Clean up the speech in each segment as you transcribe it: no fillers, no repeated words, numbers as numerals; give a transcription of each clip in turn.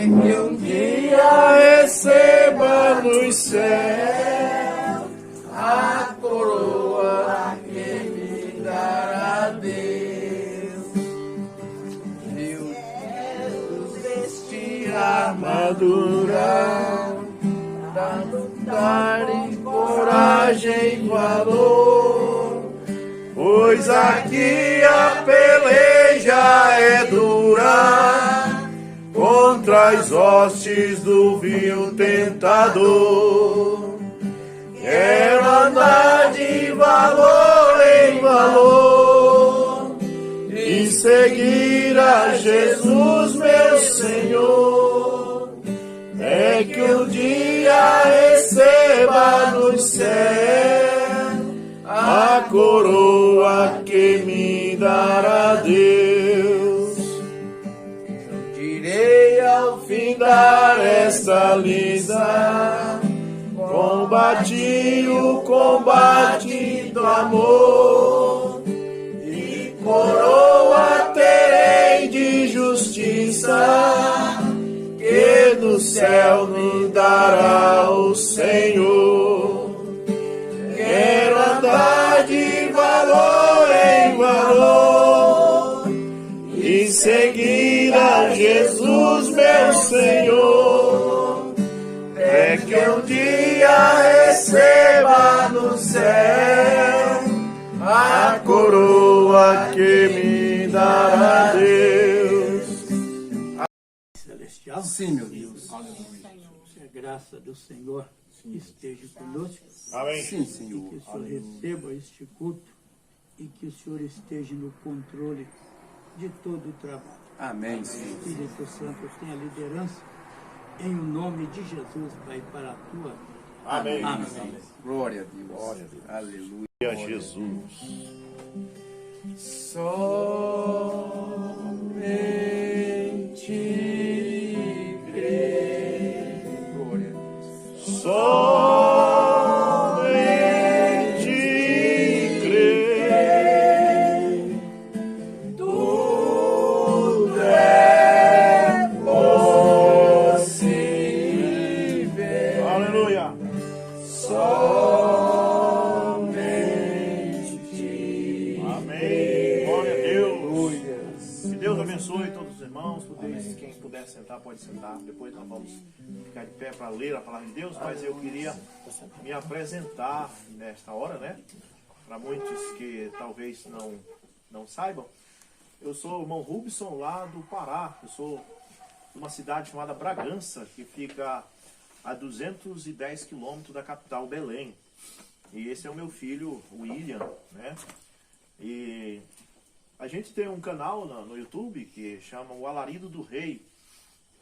que um dia receba nos céus a coroa que me dará Deus. Deus vestir a armadura pra lutar em coragem e valor, pois aqui a peleja é dura contra as hostes do vil tentador. Quero andar de valor em valor e seguir a Jesus, meu Senhor. É que um dia receba nos céus a coroa que me dará Deus. Eu direi ao findar esta lida, combati o combate do amor, e coroa terei de justiça, que do céu me dará o Senhor. Quero andar de valor em valor e seguir a Jesus, meu Senhor. É que um dia receba no céu a coroa que me dará Deus. Celestial. Sim, meu Deus. Que a graça do Senhor esteja conosco. Amém. Sim, Senhor. Que o Senhor receba este culto e que o Senhor esteja no controle de todo o trabalho. Amém, Senhor. Espírito Santo, tenha liderança em o nome de Jesus, Pai, para a tua vida. Amém. Amém. Glória a Deus. Glória a Deus. Aleluia. A Jesus. Somente crer. Glória a Deus. Somente crer. Tudo é possível. Aleluia. Somente. Amém. Glória a Deus. Que Deus abençoe todos os irmãos. Quem puder sentar, pode sentar. Depois nós vamos ficar de pé para ler a palavra de Deus. Mas eu queria me apresentar nesta hora, né? Para muitos que talvez não saibam. Eu sou o irmão Rubson, lá do Pará. Eu sou de uma cidade chamada Bragança, que fica a 210 quilômetros da capital, Belém. E esse é o meu filho, o William, né? E a gente tem um canal no YouTube que chama O Alarido do Rei.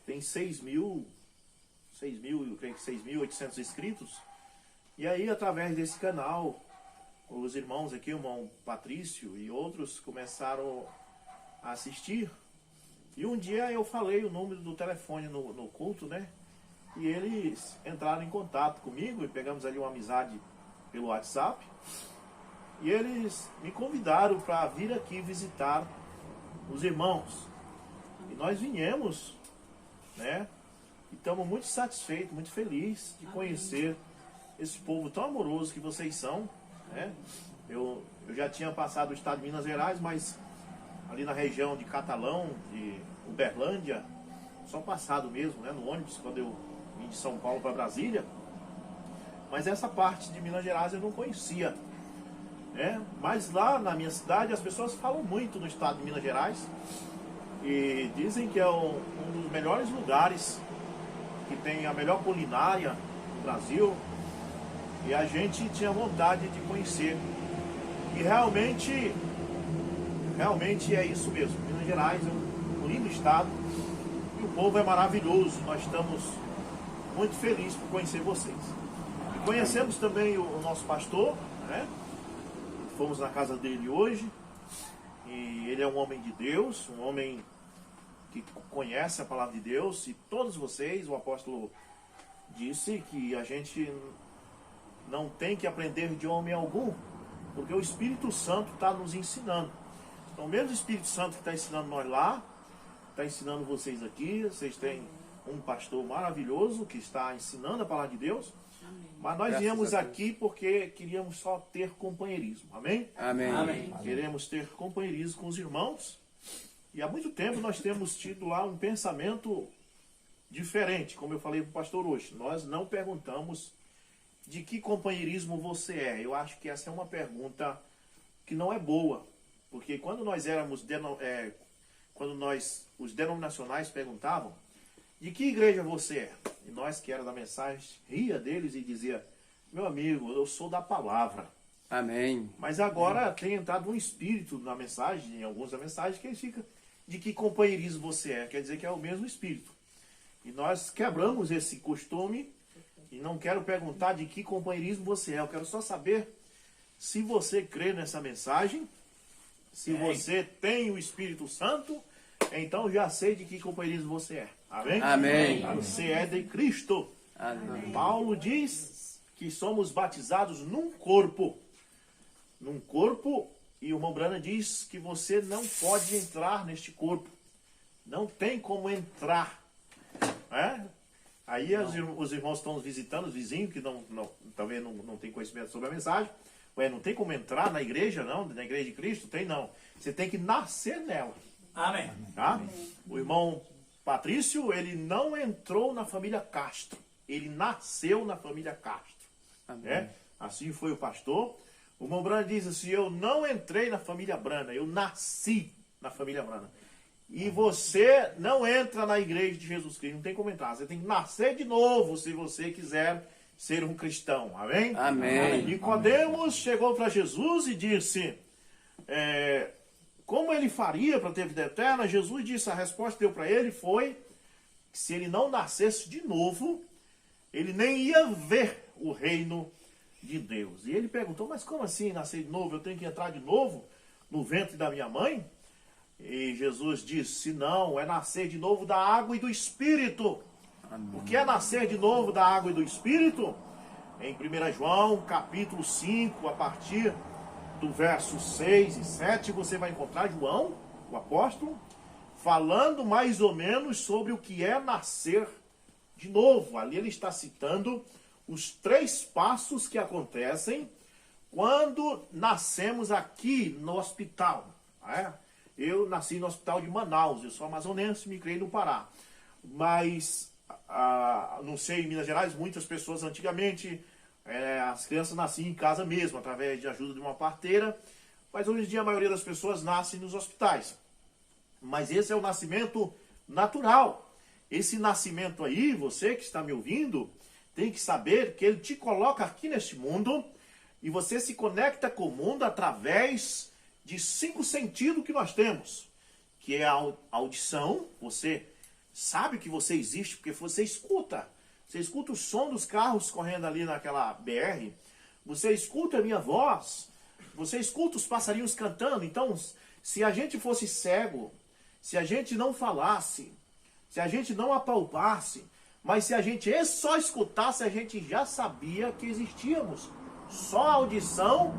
Tem 6.800 inscritos. E aí, através desse canal, os irmãos aqui, o irmão Patrício e outros, começaram a assistir. E um dia eu falei o número do telefone no culto, né? E eles entraram em contato comigo e pegamos ali uma amizade pelo WhatsApp. E eles me convidaram para vir aqui visitar os irmãos. E nós viemos, né? E estamos muito satisfeitos, muito felizes de conhecer esse povo tão amoroso que vocês são, né? Eu já tinha passado o estado de Minas Gerais, mas ali na região de Catalão, de Uberlândia, só passado mesmo, né? No ônibus, quando eu vim de São Paulo para Brasília. Mas essa parte de Minas Gerais eu não conhecia, né? Mas lá na minha cidade as pessoas falam muito no estado de Minas Gerais e dizem que é um dos melhores lugares, que tem a melhor culinária do Brasil, e a gente tinha vontade de conhecer. E realmente é isso mesmo. Minas Gerais é um lindo estado e o povo é maravilhoso. Nós estamos muito felizes por conhecer vocês. E conhecemos também o nosso pastor, né? Fomos na casa dele hoje, e ele é um homem de Deus, um homem que conhece a palavra de Deus. E todos vocês, o apóstolo disse que a gente não tem que aprender de homem algum, porque o Espírito Santo está nos ensinando. Então, o mesmo Espírito Santo que está ensinando nós lá, está ensinando vocês aqui. Vocês têm um pastor maravilhoso que está ensinando a palavra de Deus. Mas nós Graças viemos a Deus. aqui porque queríamos só ter companheirismo. Amém? Amém. Amém. Queremos ter companheirismo com os irmãos. E há muito tempo nós temos tido lá um pensamento diferente, como eu falei para o pastor hoje. Nós não perguntamos de que companheirismo você é. Eu acho que essa é uma pergunta que não é boa. Porque quando nós éramos, os denominacionais perguntavam, de que igreja você é? E nós que era da mensagem, ria deles e dizia, meu amigo, eu sou da palavra. Amém. Mas agora tem entrado um espírito na mensagem, em alguns da mensagem, que fica de que companheirismo você é. Quer dizer que é o mesmo espírito. E nós quebramos esse costume e não quero perguntar de que companheirismo você é. Eu quero só saber se você crê nessa mensagem, se você tem o Espírito Santo, então já sei de que companheirismo você é. Amém? Amém. Você é de Cristo. Amém. Paulo diz que somos batizados num corpo. Num corpo, e o irmão Brana diz que você não pode entrar neste corpo. Não tem como entrar. Aí os irmãos estão visitando, os vizinhos, que talvez não tem conhecimento sobre a mensagem. Ué, não tem como entrar na igreja, não? Na igreja de Cristo? Tem não. Você tem que nascer nela. Amém. Tá? O irmão Patrício, ele não entrou na família Castro. Ele nasceu na família Castro. Amém. Assim foi o pastor. O irmão Brana diz assim, eu não entrei na família Brana, eu nasci na família Brana. E você não entra na igreja de Jesus Cristo, não tem como entrar. Você tem que nascer de novo se você quiser ser um cristão. Amém? Amém. Nicodemos chegou para Jesus e disse, como ele faria para ter vida eterna? Jesus disse, a resposta que deu para ele foi que se ele não nascesse de novo, ele nem ia ver o reino de Deus. E ele perguntou, mas como assim nascer de novo? Eu tenho que entrar de novo no ventre da minha mãe? E Jesus disse, não, é nascer de novo da água e do Espírito. Amém. O que é nascer de novo da água e do Espírito? Em 1 João, capítulo 5, a partir do verso 6 e 7, você vai encontrar João, o apóstolo, falando mais ou menos sobre o que é nascer de novo. Ali ele está citando os 3 passos que acontecem quando nascemos aqui no hospital. Eu nasci no hospital de Manaus, eu sou amazonense, me criei no Pará. Mas, não sei, em Minas Gerais, muitas pessoas antigamente, as crianças nasciam em casa mesmo, através de ajuda de uma parteira. Mas hoje em dia a maioria das pessoas nascem nos hospitais. Mas esse é o nascimento natural. Esse nascimento aí, você que está me ouvindo, tem que saber que ele te coloca aqui neste mundo e você se conecta com o mundo através de 5 sentidos que nós temos, que é a audição. Você sabe que você existe porque você escuta o som dos carros correndo ali naquela BR, você escuta a minha voz, você escuta os passarinhos cantando. Então, se a gente fosse cego, se a gente não falasse, se a gente não apalpasse, mas se a gente só escutasse, a gente já sabia que existíamos. Só a audição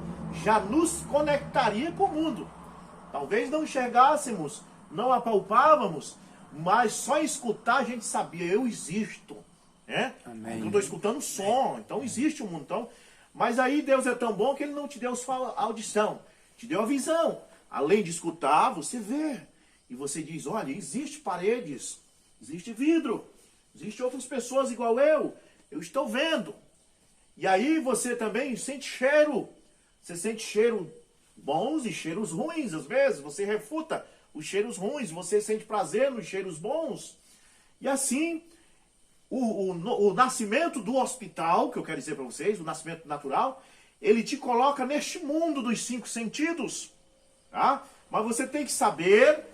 já nos conectaria com o mundo. Talvez não enxergássemos, não apalpávamos, mas só escutar a gente sabia, eu existo. Amém. Eu estou escutando som, então existe um mundo. Então, mas aí Deus é tão bom que Ele não te deu a audição, te deu a visão. Além de escutar, você vê. E você diz, olha, existe paredes, existe vidro, existe outras pessoas igual eu estou vendo. E aí você também sente cheiro. Você sente cheiro bons e cheiros ruins. Às vezes você refuta os cheiros ruins, você sente prazer nos cheiros bons. E assim, o nascimento do hospital, que eu quero dizer para vocês, o nascimento natural, ele te coloca neste mundo dos 5 sentidos. Tá? Mas você tem que saber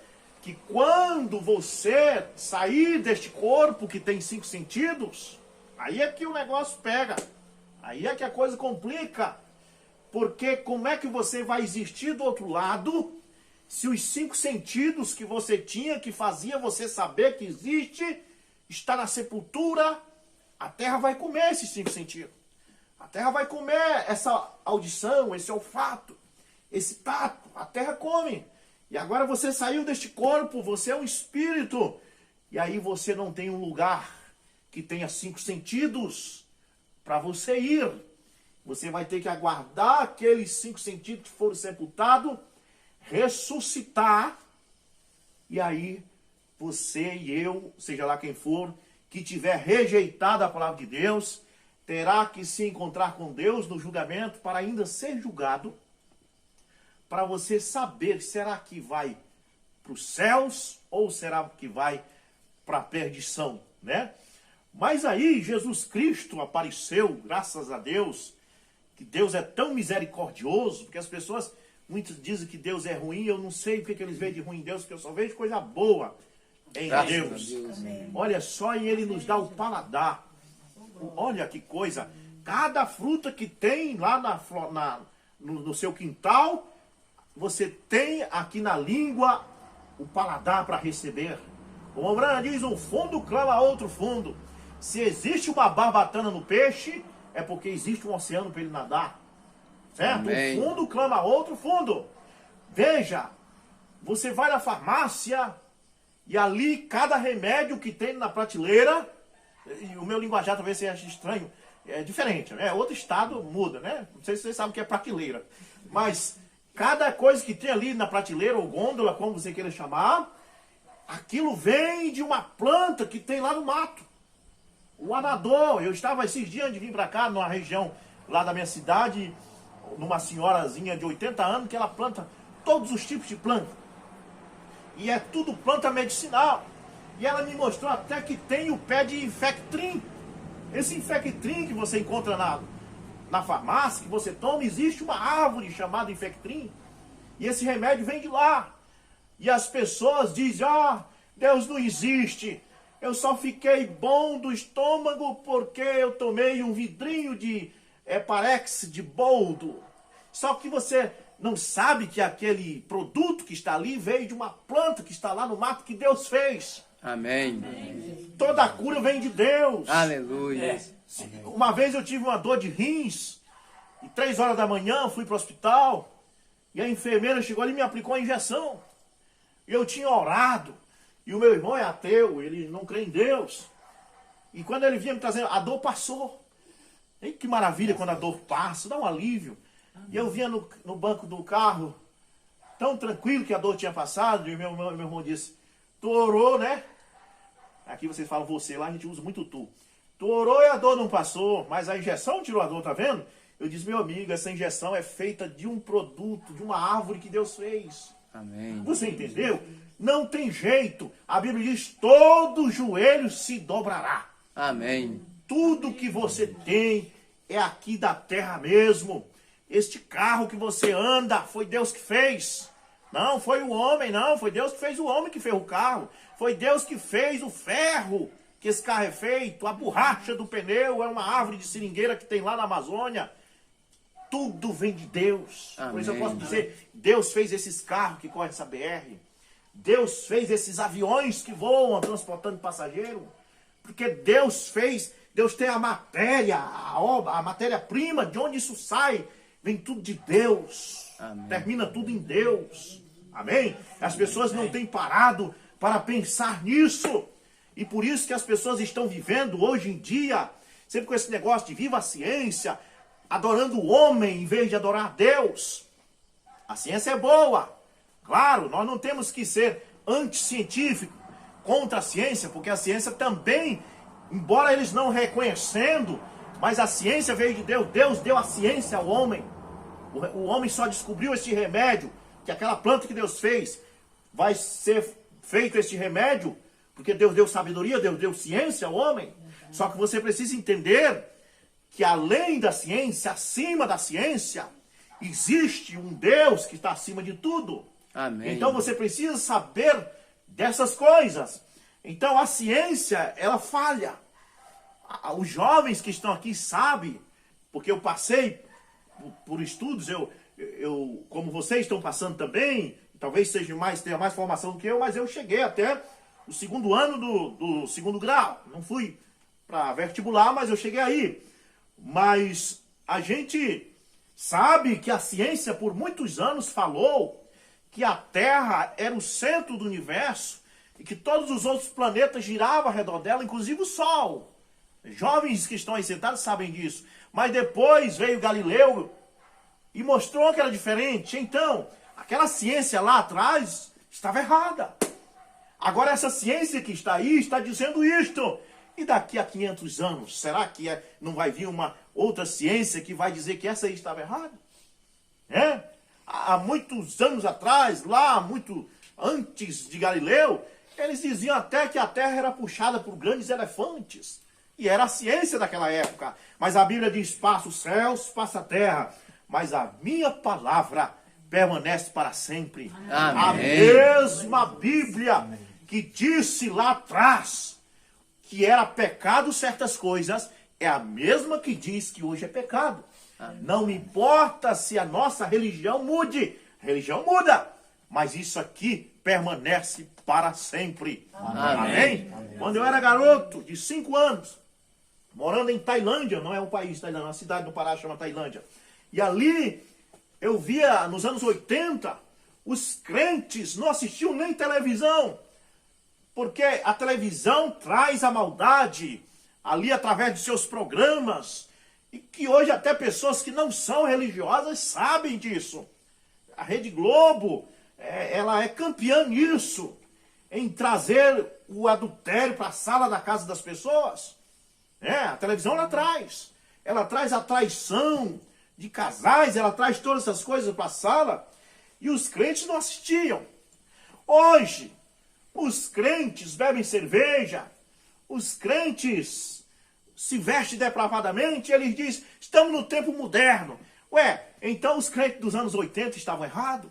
que quando você sair deste corpo que tem 5 sentidos, aí é que o negócio pega. Aí é que a coisa complica. Porque como é que você vai existir do outro lado se os 5 sentidos que você tinha, que fazia você saber que existe, está na sepultura? A terra vai comer esses 5 sentidos. A terra vai comer essa audição, esse olfato, esse tato. A terra come. E agora você saiu deste corpo, você é um espírito. E aí você não tem um lugar que tenha 5 sentidos para você ir. Você vai ter que aguardar aqueles 5 sentidos que foram sepultados, ressuscitar, e aí você e eu, seja lá quem for, que tiver rejeitado a palavra de Deus, terá que se encontrar com Deus no julgamento para ainda ser julgado, para você saber, será que vai para os céus ou será que vai para a perdição, né? Mas aí Jesus Cristo apareceu, graças a Deus, que Deus é tão misericordioso, porque as pessoas, muitos dizem que Deus é ruim, eu não sei o que eles veem de ruim em Deus, porque eu só vejo coisa boa em Deus. Olha só, e Ele nos dá o paladar. Olha que coisa, cada fruta que tem lá no seu quintal, você tem aqui na língua o paladar para receber. O Ombrana diz, um fundo clama a outro fundo. Se existe uma barbatana no peixe, é porque existe um oceano para ele nadar. Certo? Amém. Um fundo clama a outro fundo. Veja, você vai na farmácia e ali cada remédio que tem na prateleira, e o meu linguajar talvez você ache estranho, é diferente, né? Outro estado muda, né? Não sei se vocês sabem o que é prateleira. Mas cada coisa que tem ali na prateleira, ou gôndola, como você queira chamar, aquilo vem de uma planta que tem lá no mato. O anador. Eu estava esses dias de vir para cá, numa região lá da minha cidade, numa senhorazinha de 80 anos, que ela planta todos os tipos de planta. E é tudo planta medicinal. E ela me mostrou até que tem o pé de infectrim. Esse infectrim que você encontra na farmácia, que você toma, existe uma árvore chamada infectrim. E esse remédio vem de lá. E as pessoas dizem, Deus não existe. Eu só fiquei bom do estômago porque eu tomei um vidrinho de Heparex de boldo. Só que você não sabe que aquele produto que está ali veio de uma planta que está lá no mato que Deus fez. Amém. Toda a cura vem de Deus. Aleluia. Uma vez eu tive uma dor de rins, e 3 horas da manhã fui para o hospital, e a enfermeira chegou ali e me aplicou a injeção. E eu tinha orado, e o meu irmão é ateu, ele não crê em Deus. E quando ele vinha me trazendo, a dor passou. E que maravilha quando a dor passa, dá um alívio. E eu vinha no banco do carro, tão tranquilo que a dor tinha passado, e meu irmão disse, tu orou, né? Aqui vocês falam você, lá a gente usa muito tu. Tu orou e a dor não passou, mas a injeção tirou a dor, tá vendo? Eu disse, meu amigo, essa injeção é feita de um produto, de uma árvore que Deus fez. Amém. Você entendeu? Não tem jeito. A Bíblia diz, todo joelho se dobrará. Amém. Tudo que você tem é aqui da terra mesmo. Este carro que você anda, foi Deus que fez. Não foi o homem, não. Foi Deus que fez o homem que fez o carro. Foi Deus que fez o ferro que esse carro é feito. A borracha do pneu é uma árvore de seringueira que tem lá na Amazônia. Tudo vem de Deus. Amém. Por isso eu posso dizer, Deus fez esses carros que correm essa BR. Deus fez esses aviões que voam transportando passageiro. Porque Deus fez, Deus tem a matéria, a matéria-prima, de onde isso sai, vem tudo de Deus. Amém. Termina tudo em Deus. Amém? As pessoas não têm parado para pensar nisso. E por isso que as pessoas estão vivendo hoje em dia, sempre com esse negócio de viva a ciência, adorando o homem em vez de adorar Deus. A ciência é boa. Claro, nós não temos que ser anticientíficos contra a ciência, porque a ciência também, embora eles não reconhecendo, mas a ciência veio de Deus. Deus deu a ciência ao homem. O homem só descobriu este remédio, que aquela planta que Deus fez, vai ser feito este remédio, porque Deus deu sabedoria, Deus deu ciência ao homem. Só que você precisa entender que além da ciência, acima da ciência, existe um Deus que está acima de tudo. Amém. Então você precisa saber dessas coisas. Então a ciência, ela falha. Os jovens que estão aqui sabem, porque eu passei por estudos, eu como vocês estão passando também, talvez tenha mais formação do que eu, mas eu cheguei até o 2º ano do 2º grau. Não fui para vestibular, mas eu cheguei aí. Mas a gente sabe que a ciência por muitos anos falou que a Terra era o centro do universo, e que todos os outros planetas giravam ao redor dela, inclusive o Sol. Jovens que estão aí sentados sabem disso. Mas depois veio Galileu e mostrou que era diferente. Então, aquela ciência lá atrás estava errada. Agora essa ciência que está aí está dizendo isto. E daqui a 500 anos, será que não vai vir uma outra ciência que vai dizer que essa aí estava errada? Há muitos anos atrás, lá muito antes de Galileu, eles diziam até que a Terra era puxada por grandes elefantes. E era a ciência daquela época. Mas a Bíblia diz, passa os céus, passa a terra. Mas a minha palavra permanece para sempre. Amém. A mesma Bíblia que disse lá atrás que era pecado certas coisas, é a mesma que diz que hoje é pecado. Não me importa se a nossa religião mude. A religião muda. Mas isso aqui permanece para sempre. Amém? Quando eu era garoto, de 5 anos, morando em Tailândia, não é um país, Tailândia, é uma cidade do Pará chama Tailândia. E ali eu via, nos anos 80, os crentes não assistiam nem televisão. Porque a televisão traz a maldade ali através de seus programas. E que hoje até pessoas que não são religiosas sabem disso. A Rede Globo, ela é campeã nisso. Em trazer o adultério para a sala da casa das pessoas. A televisão ela traz. Ela traz a traição de casais, ela traz todas essas coisas para a sala. E os crentes não assistiam. Hoje, os crentes bebem cerveja, os crentes se vestem depravadamente, eles dizem, estamos no tempo moderno. Então os crentes dos anos 80 estavam errados?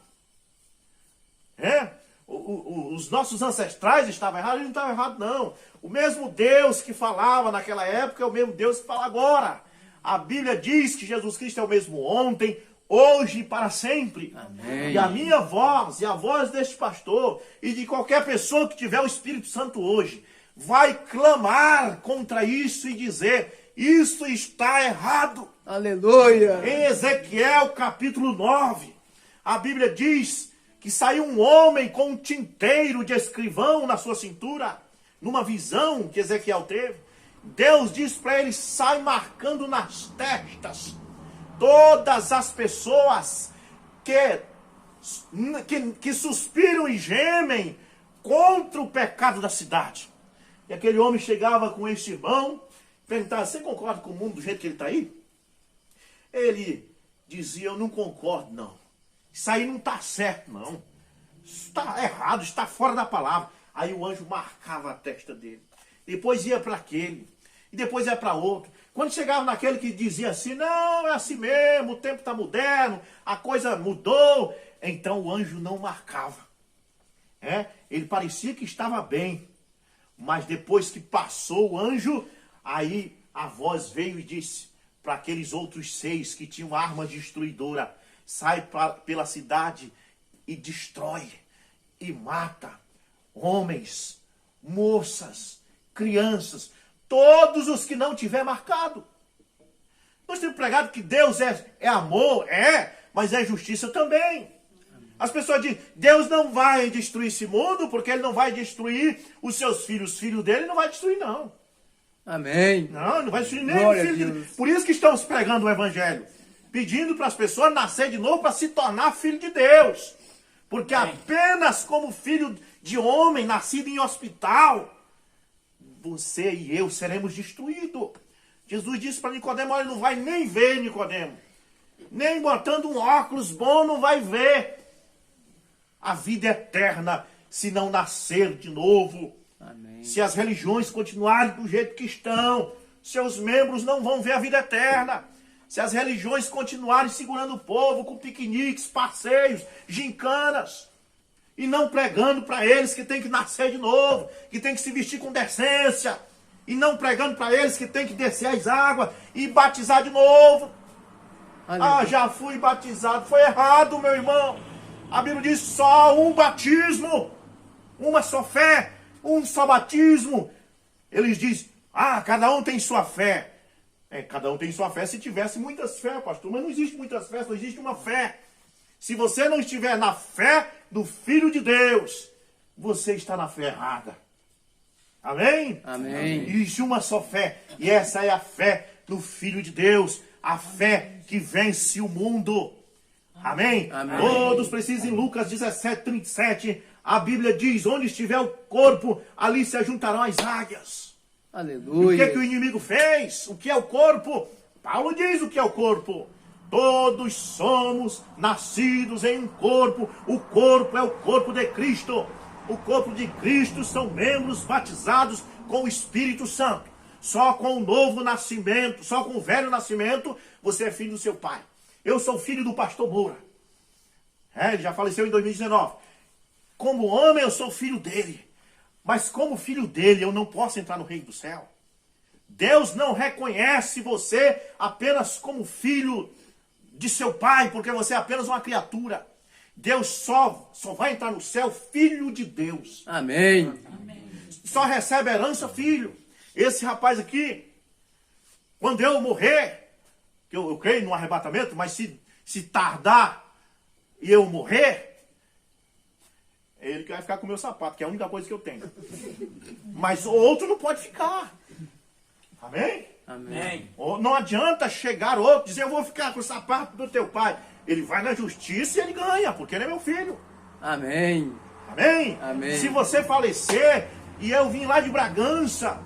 Os nossos ancestrais estavam errados? Eles não estavam errados, não. O mesmo Deus que falava naquela época é o mesmo Deus que fala agora. A Bíblia diz que Jesus Cristo é o mesmo ontem, hoje e para sempre. Amém. E a minha voz, e a voz deste pastor, e de qualquer pessoa que tiver o Espírito Santo hoje, vai clamar contra isso e dizer, isso está errado. Aleluia. Em Ezequiel capítulo 9, a Bíblia diz que saiu um homem com um tinteiro de escrivão na sua cintura, numa visão que Ezequiel teve. Deus diz para ele, sai marcando nas testas todas as pessoas que suspiram e gemem contra o pecado da cidade. E aquele homem chegava com esse irmão, perguntava, você concorda com o mundo do jeito que ele está aí? Ele dizia, eu não concordo não. Isso aí não está certo não. Isso está errado, está fora da palavra. Aí o anjo marcava a testa dele. Depois ia para aquele. E depois ia para outro. Quando chegava naquele que dizia assim, não, é assim mesmo, o tempo está moderno, a coisa mudou. Então o anjo não marcava. Ele parecia que estava bem. Mas depois que passou o anjo, aí a voz veio e disse para aqueles outros 6 que tinham arma destruidora, sai pela cidade e destrói e mata homens, moças, crianças, todos os que não tiver marcado. Nós temos pregado que Deus é amor, mas é justiça também. As pessoas dizem, Deus não vai destruir esse mundo, porque Ele não vai destruir os seus filhos. Os filhos dele não vai destruir, não. Amém. Não vai destruir nem Glória o filho a dele. Deus. Por isso que estamos pregando o Evangelho. Pedindo para as pessoas nascer de novo para se tornar filho de Deus. Porque apenas como filho de homem, nascido em hospital, você e eu seremos destruídos. Jesus disse para Nicodemo, ele não vai nem ver, Nicodemo. Nem botando um óculos bom não vai ver a vida eterna se não nascer de novo. Amém. Se as religiões continuarem do jeito que estão, seus membros não vão ver a vida eterna. Se as religiões continuarem segurando o povo com piqueniques, passeios, gincanas, e não pregando para eles que tem que nascer de novo, que tem que se vestir com decência, e não pregando para eles que tem que descer as águas e batizar de novo. Aleluia. Já fui batizado. Foi errado, meu irmão. A Bíblia diz só um batismo, uma só fé, um só batismo. Eles dizem, cada um tem sua fé. Cada um tem sua fé se tivesse muitas fé, pastor. Mas não existe muitas fés, só existe uma fé. Se você não estiver na fé do Filho de Deus, você está na fé errada. Amém? Amém. Existe uma só fé, e essa é a fé do Filho de Deus, a fé que vence o mundo. Amém? Amém. Todos precisam, em Lucas 17:37, a Bíblia diz, onde estiver o corpo, ali se ajuntarão as águias. E o Aleluia. que o inimigo fez? O que é o corpo? Paulo diz o que é o corpo. Todos somos nascidos em um corpo. O corpo é o corpo de Cristo. O corpo de Cristo são membros batizados com o Espírito Santo. Só com o novo nascimento, só com o velho nascimento, você é filho do seu pai. Eu sou filho do pastor Moura. Ele já faleceu em 2019. Como homem, eu sou filho dele. Mas como filho dele, eu não posso entrar no reino do céu. Deus não reconhece você apenas como filho de seu pai, porque você é apenas uma criatura. Deus só vai entrar no céu filho de Deus. Amém. Só recebe herança filho. Esse rapaz aqui, quando eu morrer, que eu creio no arrebatamento, mas se tardar e eu morrer, é ele que vai ficar com o meu sapato, que é a única coisa que eu tenho. Mas o outro não pode ficar. Amém? Amém. Não adianta chegar outro e dizer, eu vou ficar com o sapato do teu pai. Ele vai na justiça e ele ganha, porque ele é meu filho. Amém. Amém? Amém. Se você falecer e eu vim lá de Bragança,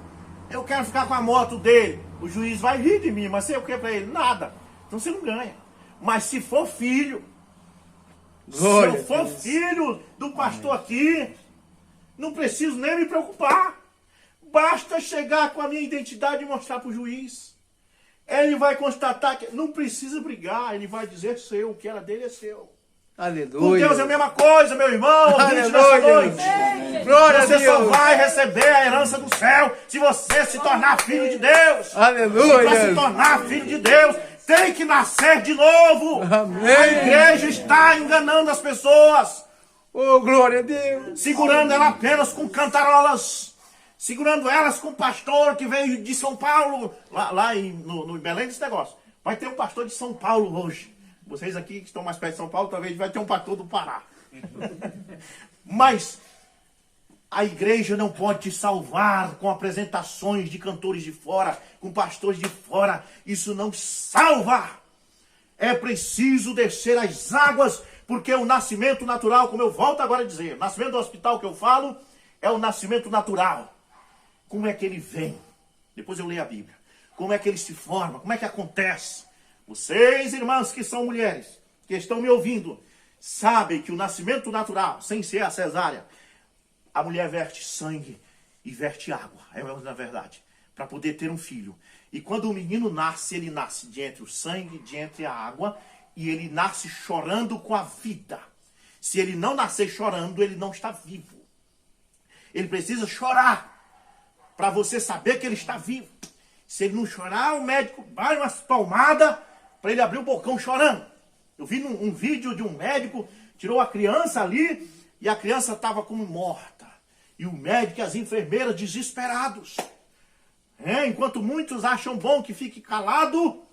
eu quero ficar com a moto dele. O juiz vai rir de mim, mas sei o que para ele? Nada. Então você não ganha. Mas se for filho, Glória se eu for a Deus. filho do pastor aqui, não preciso nem me preocupar. Basta chegar com a minha identidade e mostrar para o juiz. Ele vai constatar que não precisa brigar, ele vai dizer seu, o que era dele é seu. Com Aleluia. Deus é a mesma coisa, meu irmão, ouvinte nessa Aleluia. noite. Glória a Você só Deus. vai receber a herança do céu se você se tornar filho de Deus. Para se Aleluia. tornar filho de Deus, tem que nascer de novo. Amém. A igreja está enganando as pessoas, Oh, glória a Deus. segurando ela apenas com cantarolas, segurando elas com um pastor que veio de São Paulo, lá no Belém desse negócio. Vai ter um pastor de São Paulo hoje. Vocês aqui que estão mais perto de São Paulo, talvez vai ter um pastor do Pará. Mas a igreja não pode te salvar com apresentações de cantores de fora, com pastores de fora. Isso não salva. É preciso descer as águas, porque o nascimento natural, como eu volto agora a dizer, o nascimento do hospital que eu falo, é o nascimento natural. Como é que ele vem? Depois eu leio a Bíblia. Como é que ele se forma? Como é que acontece? Vocês, irmãs que são mulheres, que estão me ouvindo, sabem que o nascimento natural, sem ser a cesárea, a mulher verte sangue e verte água, é na verdade, para poder ter um filho. E quando o menino nasce, ele nasce de entre o sangue, de entre a água, e ele nasce chorando com a vida. Se ele não nascer chorando, ele não está vivo. Ele precisa chorar para você saber que ele está vivo. Se ele não chorar, o médico vai umas palmadas para ele abrir o bocão chorando. Eu vi um vídeo de um médico, tirou a criança ali e a criança estava como morta. E o médico e as enfermeiras desesperados. Enquanto muitos acham bom que fique calado,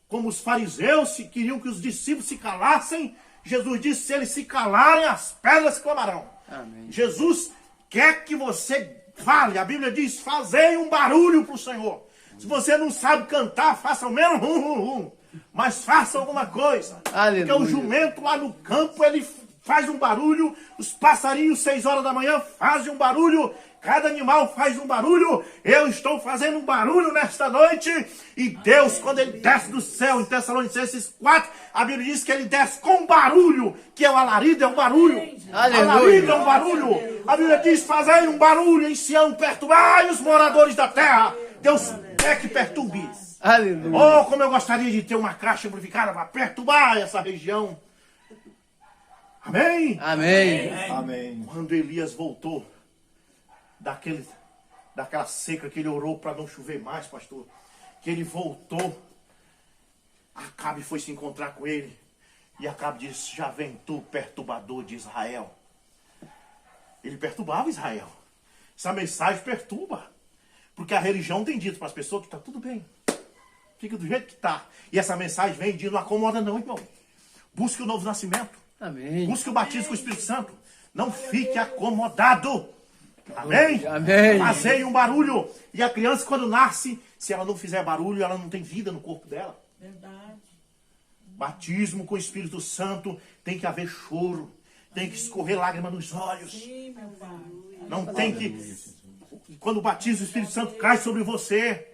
como os fariseus queriam que os discípulos se calassem, Jesus disse, se eles se calarem, as pedras clamarão. Amém. Jesus quer que você fale. A Bíblia diz, fazei um barulho para o Senhor. Se você não sabe cantar, faça ao menos mas faça alguma coisa. Aleluia. Porque o jumento lá no campo, ele faz um barulho. Os passarinhos, 6 horas da manhã, fazem um barulho. Cada animal faz um barulho. Eu estou fazendo um barulho nesta noite. E Deus, quando ele desce do céu, em Tessalonicenses 4, a Bíblia diz que ele desce com barulho, que é o alarido, é um barulho. Aleluia. Alarido é um barulho. A Bíblia diz, fazei um barulho em Sião, perturbai os moradores da terra. Deus quer que perturbe. Aleluia. Oh, como eu gostaria de ter uma caixa amplificada para perturbar essa região. Amém? Amém. Amém. Quando Elias voltou daquela seca que ele orou para não chover mais, pastor, que ele voltou, Acabe foi se encontrar com ele, e Acabe disse, já vem tu, perturbador de Israel. Ele perturbava Israel. Essa mensagem perturba, porque a religião tem dito para as pessoas que está tudo bem, fica do jeito que está. E essa mensagem vem de não acomoda não, irmão. Busque o novo nascimento. Amém. Busque o batismo com o Espírito Santo. Não fique acomodado. Amém? Amém. Fazei um barulho. E a criança, quando nasce, se ela não fizer barulho, ela não tem vida no corpo dela. Verdade. Batismo com o Espírito Santo, tem que haver choro. Tem que escorrer lágrima nos olhos. Sim, meu pai. Não tem que... Quando o batismo do Espírito Santo cai sobre você,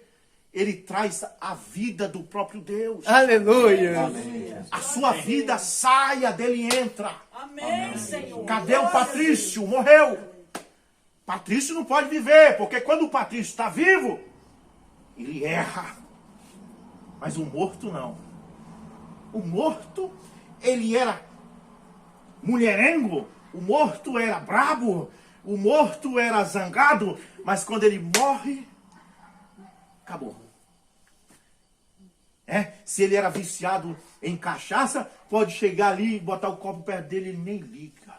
ele traz a vida do próprio Deus. Aleluia. A sua vida saia dele e entra. Amém, Senhor. Cadê o Patrício? Morreu. Patrício não pode viver, porque quando o Patrício está vivo, ele erra. Mas o morto não. O morto, ele era mulherengo, o morto era brabo, o morto era zangado, mas quando ele morre, acabou. Se ele era viciado em cachaça, pode chegar ali e botar o copo perto dele, ele nem liga.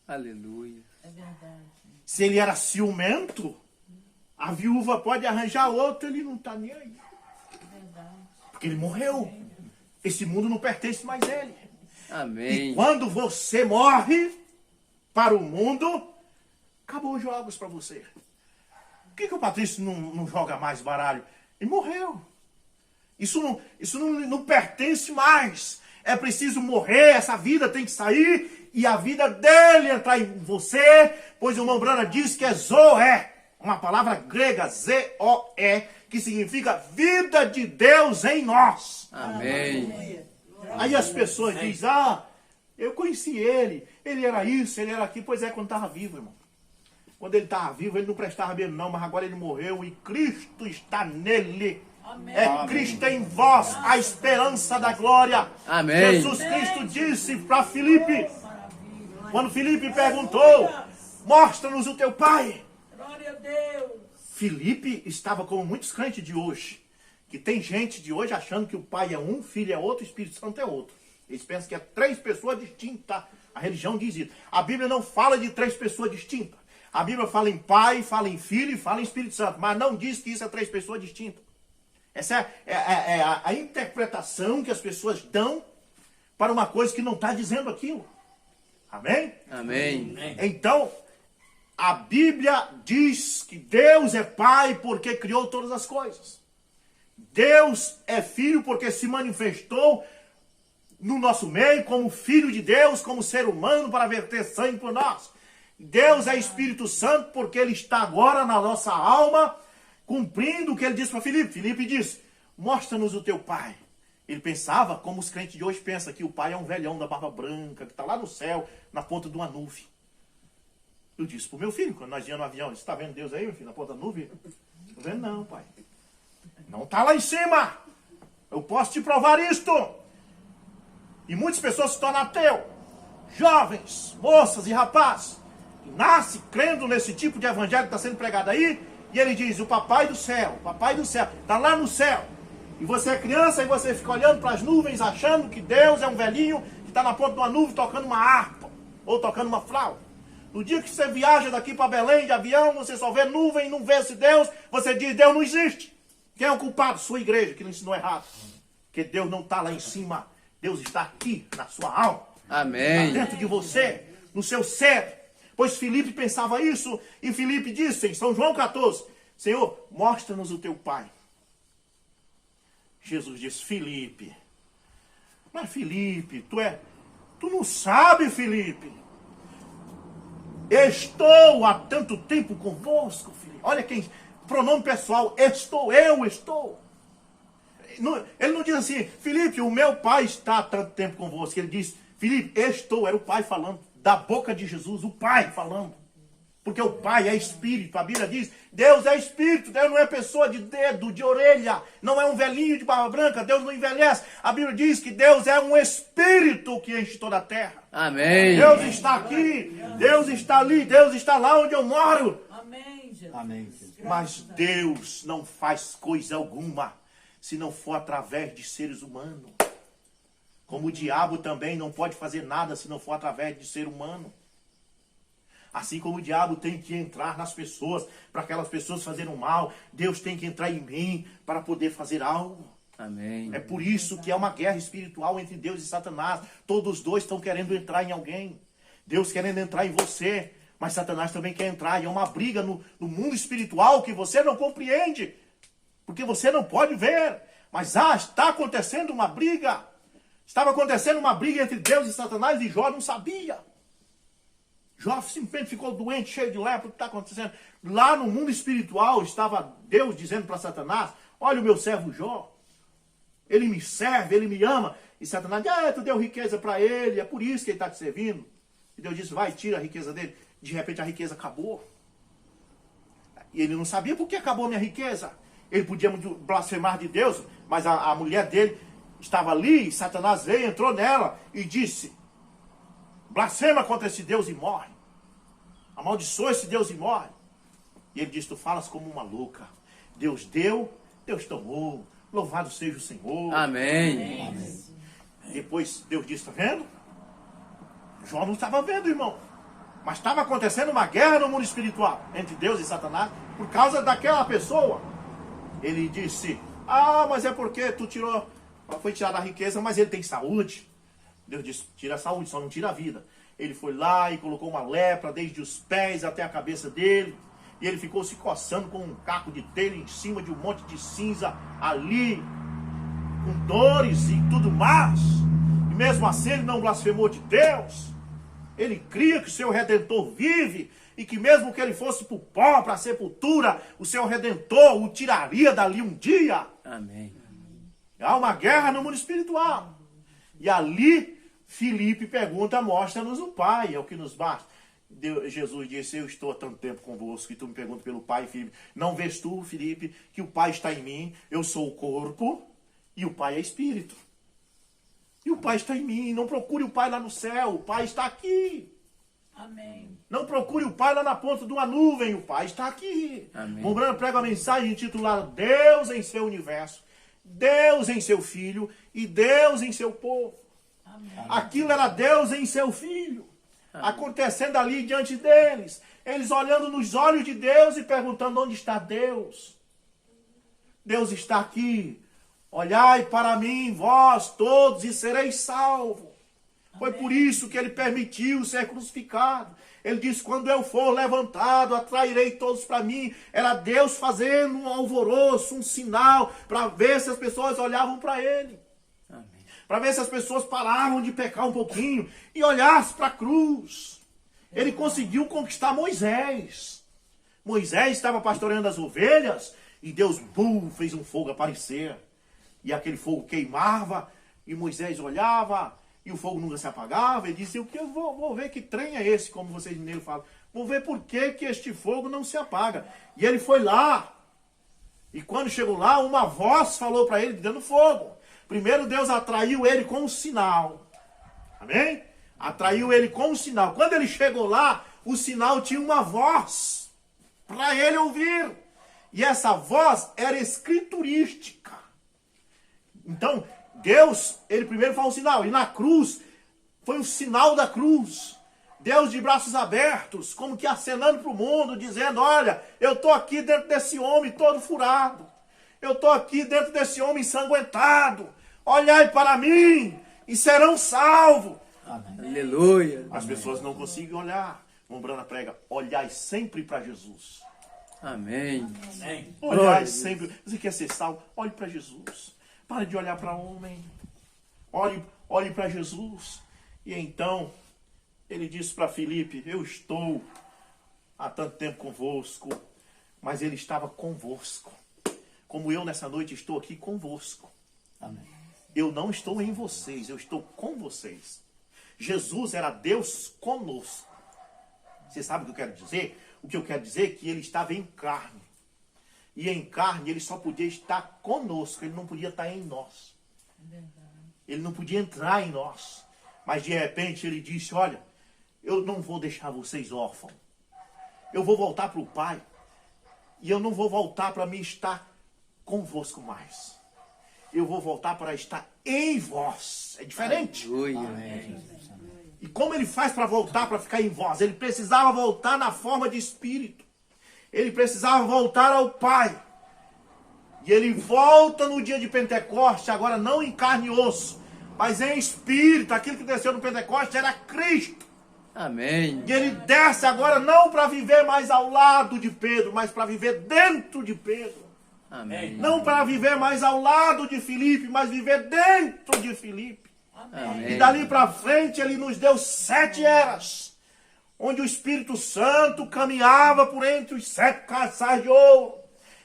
Aleluia. É verdade. Se ele era ciumento, a viúva pode arranjar outro, ele não está nem aí. É verdade. Porque ele morreu. Esse mundo não pertence mais a ele. Amém. E quando você morre para o mundo, acabou os jogos para você. Por que o Patrício não joga mais baralho? Ele morreu. Isso não pertence mais. É preciso morrer, essa vida tem que sair e a vida dele entrar em você, pois o irmão Brana diz que é Zoé, uma palavra grega, Z-O-E, que significa vida de Deus em nós. Amém. Aí as pessoas dizem, eu conheci ele era isso, ele era aquilo. Pois é, quando estava vivo, irmão. Quando ele estava vivo, ele não prestava mesmo não, mas agora ele morreu e Cristo está nele. Amém. É Cristo em vós, a esperança da glória. Amém. Jesus Cristo disse para Filipe, quando Filipe perguntou, mostra-nos o teu Pai. Glória a Deus. Filipe estava como muitos crentes de hoje, que tem gente de hoje achando que o Pai é um, Filho é outro, o Espírito Santo é outro. Eles pensam que é 3 pessoas distintas. A religião diz isso. A Bíblia não fala de 3 pessoas distintas. A Bíblia fala em Pai, fala em Filho e fala em Espírito Santo, mas não diz que isso é 3 pessoas distintas. Essa é a interpretação que as pessoas dão para uma coisa que não está dizendo aquilo. Amém? Amém. Então, a Bíblia diz que Deus é Pai porque criou todas as coisas. Deus é Filho porque se manifestou no nosso meio como Filho de Deus, como ser humano para verter sangue por nós. Deus é Espírito Santo porque Ele está agora na nossa alma, cumprindo o que Ele disse para Filipe. Filipe disse, mostra-nos o teu Pai. Ele pensava, como os crentes de hoje pensam, que o Pai é um velhão da barba branca, que está lá no céu, na ponta de uma nuvem. Eu disse para o meu filho, quando nós íamos no avião, ele disse, está vendo Deus aí, meu filho, na ponta da nuvem? Estou vendo não, pai. Não está lá em cima. Eu posso te provar isto. E muitas pessoas se tornam ateu. Jovens, moças e rapazes, que nascem crendo nesse tipo de evangelho que está sendo pregado aí, e ele diz, o papai do céu, está lá no céu. E você é criança e você fica olhando para as nuvens, achando que Deus é um velhinho que está na ponta de uma nuvem tocando uma harpa, ou tocando uma flauta. No dia que você viaja daqui para Belém de avião, você só vê nuvem, não vê esse Deus, você diz, Deus não existe. Quem é o culpado? Sua igreja, que lhe ensinou errado. Porque Deus não está lá em cima, Deus está aqui, na sua alma. Amém. Está dentro de você, no seu ser. Pois Filipe pensava isso, e Filipe disse em São João 14, Senhor, mostra-nos o teu Pai. Jesus disse, Filipe, mas Filipe, tu não sabe, Filipe. Estou há tanto tempo convosco, Filipe. Olha quem, pronome pessoal, eu estou. Ele não diz assim, Filipe, o meu pai está há tanto tempo convosco. Ele diz, Filipe, estou, era o pai falando, da boca de Jesus, o pai falando. Porque o pai é espírito, a Bíblia diz, Deus é espírito, Deus não é pessoa de dedo, de orelha, não é um velhinho de barba branca, Deus não envelhece. A Bíblia diz que Deus é um espírito que enche toda a terra. Amém. Deus está aqui, Deus está ali, Deus está lá onde eu moro. Amém, Jesus. Amém. Mas Deus não faz coisa alguma se não for através de seres humanos. Como o diabo também não pode fazer nada se não for através de ser humano. Assim como o diabo tem que entrar nas pessoas, para aquelas pessoas fazerem mal, Deus tem que entrar em mim para poder fazer algo. Amém. É por isso que é uma guerra espiritual entre Deus e Satanás. Todos os dois estão querendo entrar em alguém. Deus querendo entrar em você, mas Satanás também quer entrar. E é uma briga no mundo espiritual que você não compreende, porque você não pode ver. Mas está acontecendo uma briga. Estava acontecendo uma briga entre Deus e Satanás e Jó não sabia. Jó simplesmente ficou doente, cheio de lepra. O que está acontecendo? Lá no mundo espiritual estava Deus dizendo para Satanás: olha o meu servo Jó. Ele me serve, ele me ama. E Satanás diz: tu deu riqueza para ele, é por isso que ele está te servindo. E Deus disse: vai, tira a riqueza dele. De repente a riqueza acabou. E ele não sabia por que acabou a minha riqueza. Ele podia blasfemar de Deus, mas a mulher dele estava ali, e Satanás veio, entrou nela e disse: blasfema contra esse Deus e morre. Amaldiçoa esse Deus e morre. E ele disse: tu falas como uma louca. Deus deu, Deus tomou. Louvado seja o Senhor. Amém. Amém. Depois Deus disse: tá vendo? Jó não estava vendo, irmão. Mas estava acontecendo uma guerra no mundo espiritual entre Deus e Satanás por causa daquela pessoa. Ele disse: mas é porque tu foi tirada a riqueza, mas ele tem saúde. Deus disse: tira a saúde, só não tira a vida. Ele foi lá e colocou uma lepra desde os pés até a cabeça dele. E ele ficou se coçando com um caco de telha em cima de um monte de cinza ali, com dores e tudo mais. E mesmo assim ele não blasfemou de Deus. Ele cria que o seu Redentor vive e que mesmo que ele fosse para o pó, para a sepultura, o seu Redentor o tiraria dali um dia. Amém. Há uma guerra no mundo espiritual. E ali Filipe pergunta: mostra-nos o Pai, é o que nos basta. Jesus disse: eu estou há tanto tempo convosco e tu me perguntas pelo Pai, Filipe. Não vês tu, Filipe, que o Pai está em mim? Eu sou o corpo e o Pai é espírito. E o Pai está em mim. Não procure o Pai lá no céu, o Pai está aqui. Amém. Não procure o Pai lá na ponta de uma nuvem, o Pai está aqui. Amém. Mombrana prega uma mensagem intitulada Deus em seu universo, Deus em seu Filho e Deus em seu povo. Amém. Aquilo era Deus em seu Filho, acontecendo ali diante deles. Eles olhando nos olhos de Deus e perguntando: onde está Deus? Deus está aqui. Olhai para mim, vós todos, e sereis salvos. Foi por isso que ele permitiu ser crucificado. Ele disse: quando eu for levantado, atrairei todos para mim. Era Deus fazendo um alvoroço, um sinal, para ver se as pessoas olhavam para ele. Para ver se as pessoas paravam de pecar um pouquinho e olhassem para a cruz. Ele conseguiu conquistar Moisés. Moisés estava pastoreando as ovelhas e Deus fez um fogo aparecer. E aquele fogo queimava e Moisés olhava e o fogo nunca se apagava. E disse: eu vou ver que trem é esse, como vocês mineiros falam. Vou ver por que este fogo não se apaga. E ele foi lá. E quando chegou lá, uma voz falou para ele dentro do fogo. Primeiro Deus atraiu ele com um sinal. Amém? Atraiu ele com um sinal. Quando ele chegou lá, o sinal tinha uma voz para ele ouvir. E essa voz era escriturística. Então, Deus, ele primeiro faz um sinal. E na cruz, foi o sinal da cruz. Deus de braços abertos, como que acenando para o mundo, dizendo: olha, eu estou aqui dentro desse homem todo furado. Eu estou aqui dentro desse homem ensanguentado. Olhai para mim e serão salvos. Amém. Aleluia. As pessoas não conseguem olhar. Mombrana prega: olhai sempre para Jesus. Amém. Olhai sempre. Você quer ser salvo? Olhe para Jesus. Pare de olhar para o homem. Olhe para Jesus. E então, ele disse para Filipe: eu estou há tanto tempo convosco. Mas ele estava convosco. Como eu nessa noite estou aqui convosco. Amém. Eu não estou em vocês, eu estou com vocês. Jesus era Deus conosco. Você sabe o que eu quero dizer? O que eu quero dizer é que ele estava em carne. E em carne ele só podia estar conosco, ele não podia estar em nós. Ele não podia entrar em nós. Mas de repente ele disse: olha, eu não vou deixar vocês órfãos. Eu vou voltar para o Pai. E eu não vou voltar para me estar convosco mais. Eu vou voltar para estar em vós. É diferente. Aleluia. Amém. E como ele faz para voltar, para ficar em vós? Ele precisava voltar na forma de espírito. Ele precisava voltar ao Pai. E ele volta no dia de Pentecoste, agora não em carne e osso, mas em espírito. Aquilo que desceu no Pentecoste era Cristo. Amém. E ele desce agora não para viver mais ao lado de Pedro, mas para viver dentro de Pedro. Amém. Não para viver mais ao lado de Filipe, mas viver dentro de Filipe. Amém. E dali para frente ele nos deu 7 eras, onde o Espírito Santo caminhava por entre os 7 caçais de ouro.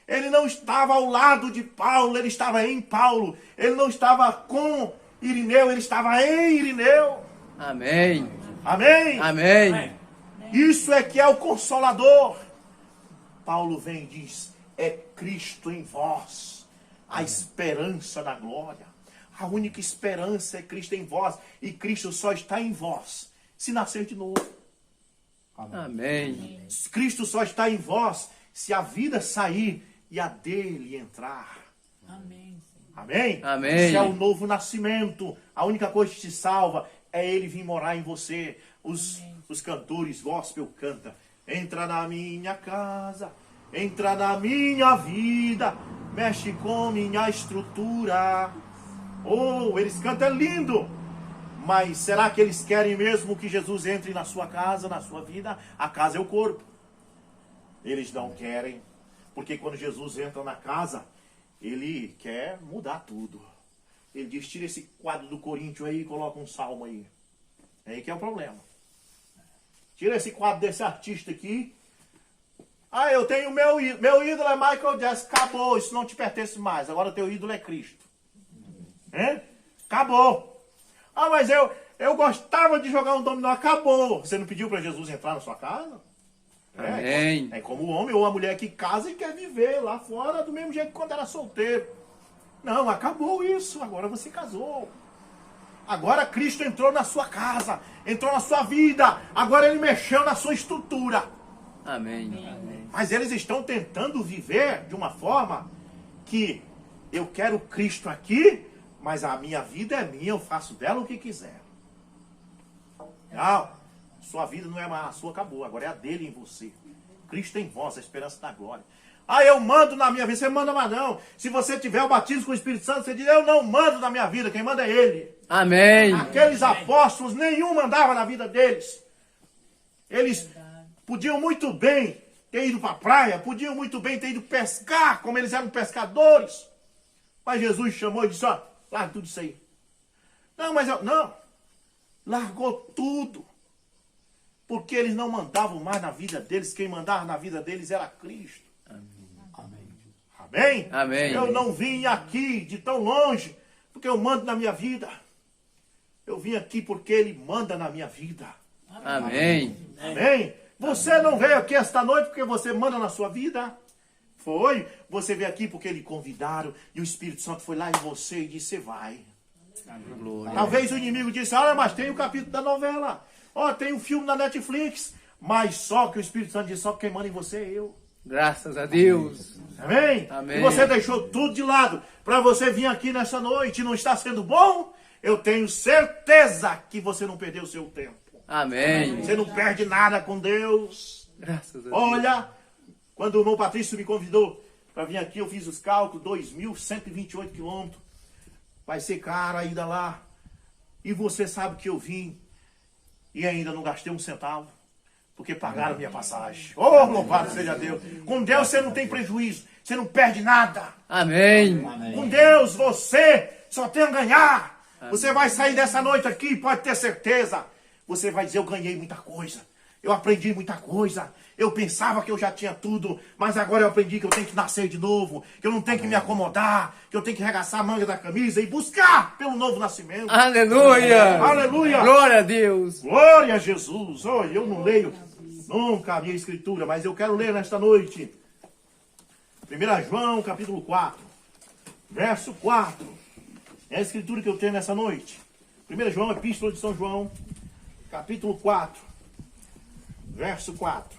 Ele não estava ao lado de Paulo, ele estava em Paulo. Ele não estava com Irineu, ele estava em Irineu. Amém. Amém? Amém. Isso é que é o Consolador. Paulo vem e diz, é Cristo em vós, a esperança da glória. A única esperança é Cristo em vós. E Cristo só está em vós se nascer de novo. Amém. Cristo só está em vós se a vida sair e a dele entrar. Amém. Amém? Amém. Isso é o novo nascimento. A única coisa que te salva é ele vir morar em você. Os cantores gospel cantam. Entra na minha casa, entra na minha vida, mexe com minha estrutura. Oh, eles cantam lindo. Mas será que eles querem mesmo que Jesus entre na sua casa, na sua vida? A casa é o corpo. Eles não querem. Porque quando Jesus entra na casa, ele quer mudar tudo. Ele diz, tira esse quadro do Coríntios aí e coloca um salmo aí. É aí que é o problema. Tira esse quadro desse artista aqui. Ah, eu tenho meu ídolo é Michael Jackson. Acabou, isso não te pertence mais. Agora teu ídolo é Cristo. Hein? Acabou. Ah, mas eu gostava de jogar um dominó. Acabou. Você não pediu para Jesus entrar na sua casa? Amém. É como o homem ou a mulher que casa e quer viver lá fora do mesmo jeito que quando era solteiro. Não, acabou isso. Agora você casou. Agora Cristo entrou na sua casa, entrou na sua vida. Agora ele mexeu na sua estrutura. Amém. Mas eles estão tentando viver de uma forma que eu quero Cristo aqui, mas a minha vida é minha, eu faço dela o que quiser. Não, sua vida não é mais a sua, acabou. Agora é a dele em você. Cristo em vós, a esperança da glória. Ah, eu mando na minha vida. Você manda mais não. Se você tiver o batismo com o Espírito Santo, você diz, eu não mando na minha vida. Quem manda é ele. Amém. Aqueles apóstolos, nenhum mandava na vida deles. Eles podiam muito bem ter ido para a praia, podiam muito bem ter ido pescar, como eles eram pescadores. Mas Jesus chamou e disse, ó, larga tudo isso aí. Não, mas não. Largou tudo. Porque eles não mandavam mais na vida deles. Quem mandava na vida deles era Cristo. Amém? Amém. Eu não vim aqui de tão longe porque eu mando na minha vida. Eu vim aqui porque Ele manda na minha vida. Amém. Amém? Você não veio aqui esta noite porque você manda na sua vida? Foi. Você veio aqui porque Ele convidaram e o Espírito Santo foi lá em você e disse, você vai. Glória. Talvez o inimigo disse, olha, mas tem o capítulo da novela. Ó, tem um filme na Netflix. Mas só que o Espírito Santo disse, só que quem manda em você é eu. Graças a Deus. Amém? Amém. E você deixou tudo de lado para você vir aqui nessa noite e não está sendo bom? Eu tenho certeza que você não perdeu o seu tempo. Amém. Você não perde nada com Deus. Graças a Deus. Olha, quando o irmão Patrício me convidou para vir aqui, eu fiz os cálculos, 2.128 quilômetros. Vai ser caro ainda lá. E você sabe que eu vim e ainda não gastei um centavo. Porque pagaram a minha passagem. Oh, louvado seja Deus. Com Deus você não tem prejuízo. Você não perde nada. Amém. Com Deus você só tem a ganhar. Você vai sair dessa noite aqui, pode ter certeza. Você vai dizer, eu ganhei muita coisa. Eu aprendi muita coisa. Eu pensava que eu já tinha tudo. Mas agora eu aprendi que eu tenho que nascer de novo. Que eu não tenho que me acomodar. Que eu tenho que arregaçar a manga da camisa e buscar pelo novo nascimento. Aleluia. Aleluia. Glória a Deus. Glória a Jesus. Olha, eu não leio nunca a minha escritura, mas eu quero ler nesta noite. 1 João, capítulo 4, verso 4. É a escritura que eu tenho nessa noite. 1 João, Epístola de São João, capítulo 4, verso 4.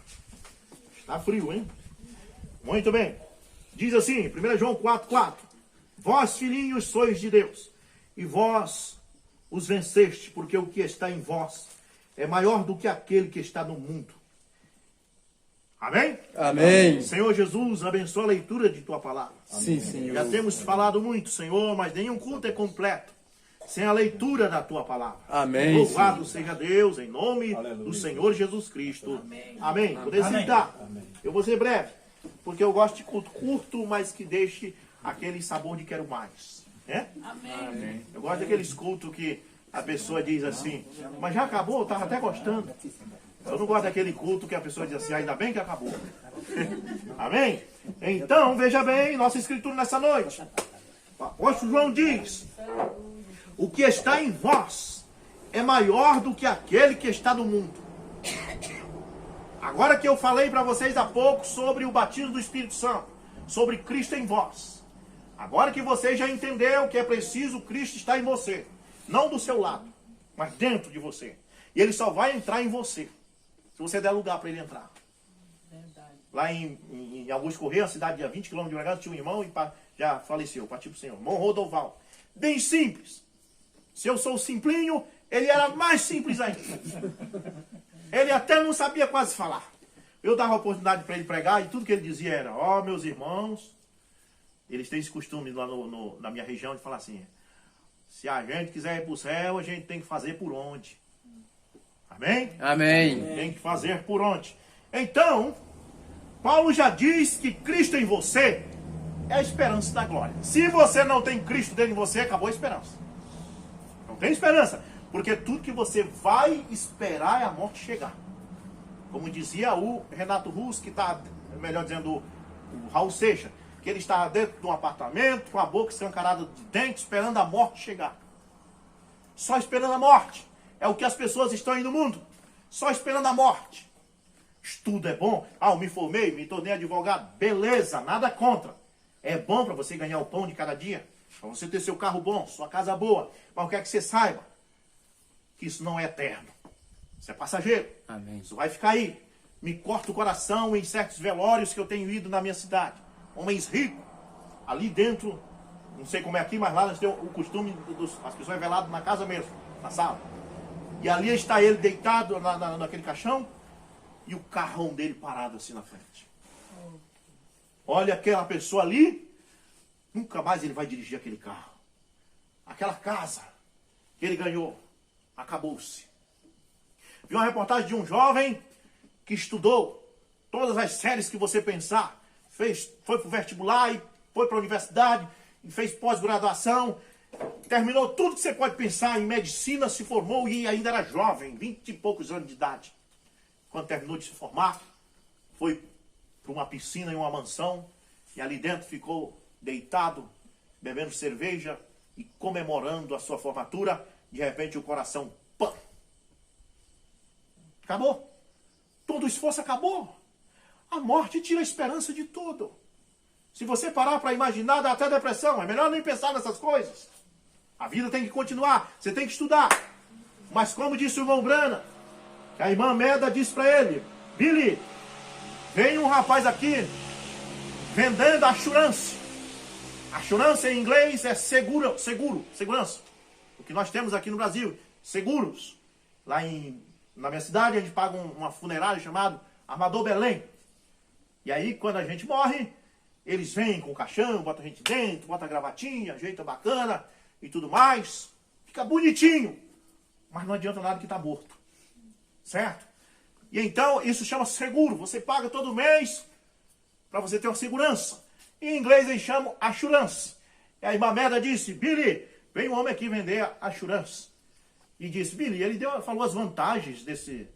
Está frio, hein? Muito bem. Diz assim, 1 João 4, 4. Vós, filhinhos, sois de Deus, e vós os venceste, porque o que está em vós é maior do que aquele que está no mundo. Amém? Amém. Senhor Jesus, abençoa a leitura de tua palavra. Sim, Senhor. Já temos falado muito, Senhor, mas nenhum culto é completo sem a leitura da tua palavra. Amém, Louvado seja Deus, em nome do Senhor Jesus Cristo. Amém. Poder sentar. Eu vou ser breve, porque eu gosto de culto curto, mas que deixe aquele sabor de quero mais. Né? Amém. Eu gosto daqueles cultos que a pessoa diz assim, mas já acabou? Eu estava até gostando. Eu não gosto daquele culto que a pessoa diz assim, ainda bem que acabou. Amém? Então, veja bem, nossa escritura nessa noite. O apóstolo João diz, o que está em vós é maior do que aquele que está no mundo. Agora que eu falei para vocês há pouco sobre o batismo do Espírito Santo, sobre Cristo em vós. Agora que você já entendeu que é preciso Cristo estar em você, não do seu lado, mas dentro de você. E ele só vai entrar em você, se você der lugar para ele entrar. Verdade. Lá em Augusto Correia, uma cidade de 20 km de Bragança, tinha um irmão e já faleceu, partiu para o Senhor. Irmão Rodoval. Bem simples. Se eu sou simplinho, ele era mais simples ainda. Ele até não sabia quase falar. Eu dava oportunidade para ele pregar e tudo que ele dizia era, ó, meus irmãos, eles têm esse costume lá na minha região de falar assim, se a gente quiser ir para o céu, a gente tem que fazer por onde. Amém? Amém. Tem que fazer por onde. Então, Paulo já diz que Cristo em você é a esperança da glória. Se você não tem Cristo dentro de você, acabou a esperança. Não tem esperança. Porque tudo que você vai esperar é a morte chegar. Como dizia o Renato Russo, que está, melhor dizendo, o Raul Seixas, que ele está dentro de um apartamento, com a boca escancarada de dentes, esperando a morte chegar. Só esperando a morte. É o que as pessoas estão aí no mundo. Só esperando a morte. Estudo é bom. Ah, eu me formei, me tornei advogado. Beleza, nada contra. É bom para você ganhar o pão de cada dia. Para você ter seu carro bom, sua casa boa. Mas eu quero que você saiba que isso não é eterno. Isso é passageiro. Amém. Isso vai ficar aí. Me corta o coração em certos velórios que eu tenho ido na minha cidade. Homens ricos. Ali dentro, não sei como é aqui, mas lá nós temos o costume as pessoas veladas na casa mesmo, na sala. E ali está ele deitado naquele caixão e o carrão dele parado assim na frente. Olha aquela pessoa ali, nunca mais ele vai dirigir aquele carro. Aquela casa que ele ganhou, acabou-se. Vi uma reportagem de um jovem que estudou todas as séries que você pensar. Foi para o vestibular e foi para a universidade e fez pós-graduação. Terminou tudo que você pode pensar em medicina, se formou e ainda era jovem, 20 e poucos anos de idade. Quando terminou de se formar, foi para uma piscina em uma mansão e ali dentro ficou deitado, bebendo cerveja e comemorando a sua formatura. De repente o coração, pã! Acabou. Todo o esforço acabou. A morte tira a esperança de tudo. Se você parar para imaginar, dá até depressão. É melhor nem pensar nessas coisas. A vida tem que continuar. Você tem que estudar. Mas como disse o irmão Brana, que a irmã Meda disse para ele, Billy, vem um rapaz aqui vendendo assurance. Assurance em inglês é segurança. O que nós temos aqui no Brasil, seguros. Lá na minha cidade a gente paga uma funerária chamada Armador Belém. E aí quando a gente morre, eles vêm com o caixão, botam a gente dentro, botam a gravatinha, ajeita bacana e tudo mais. Fica bonitinho. Mas não adianta nada que está morto. Certo? E então isso chama seguro. Você paga todo mês para você ter uma segurança. Em inglês eles chamam assurance. E a irmã Meda disse, Billy, vem um homem aqui vender assurance. E disse, Billy, ele falou as vantagens desse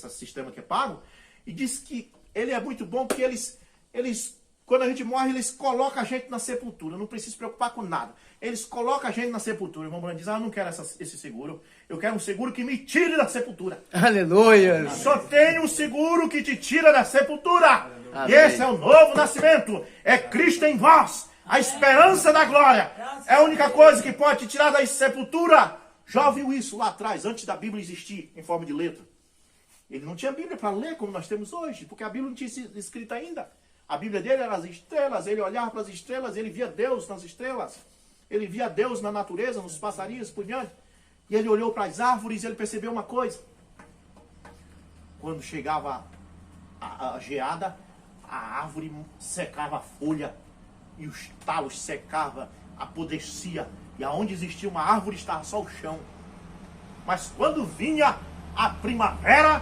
sistema que é pago. E disse que ele é muito bom porque eles quando a gente morre, eles colocam a gente na sepultura. Não precisa se preocupar com nada. Eles colocam a gente na sepultura. O irmão Brando diz, eu não quero esse seguro. Eu quero um seguro que me tire da sepultura. Aleluia. Só tem um seguro que te tira da sepultura. Amém. E esse é o novo nascimento. É Cristo em vós. A esperança da glória. É a única coisa que pode te tirar da sepultura. Já ouviu isso lá atrás, antes da Bíblia existir em forma de letra. Ele não tinha Bíblia para ler como nós temos hoje, porque a Bíblia não tinha sido escrita ainda. A Bíblia dele era as estrelas, ele olhava para as estrelas, ele via Deus nas estrelas. Ele via Deus na natureza, nos passarinhos, por diante. E ele olhou para as árvores e ele percebeu uma coisa. Quando chegava a geada, a árvore secava a folha e os talos secava, apodrecia E aonde existia uma árvore estava só o chão. Mas quando vinha a primavera,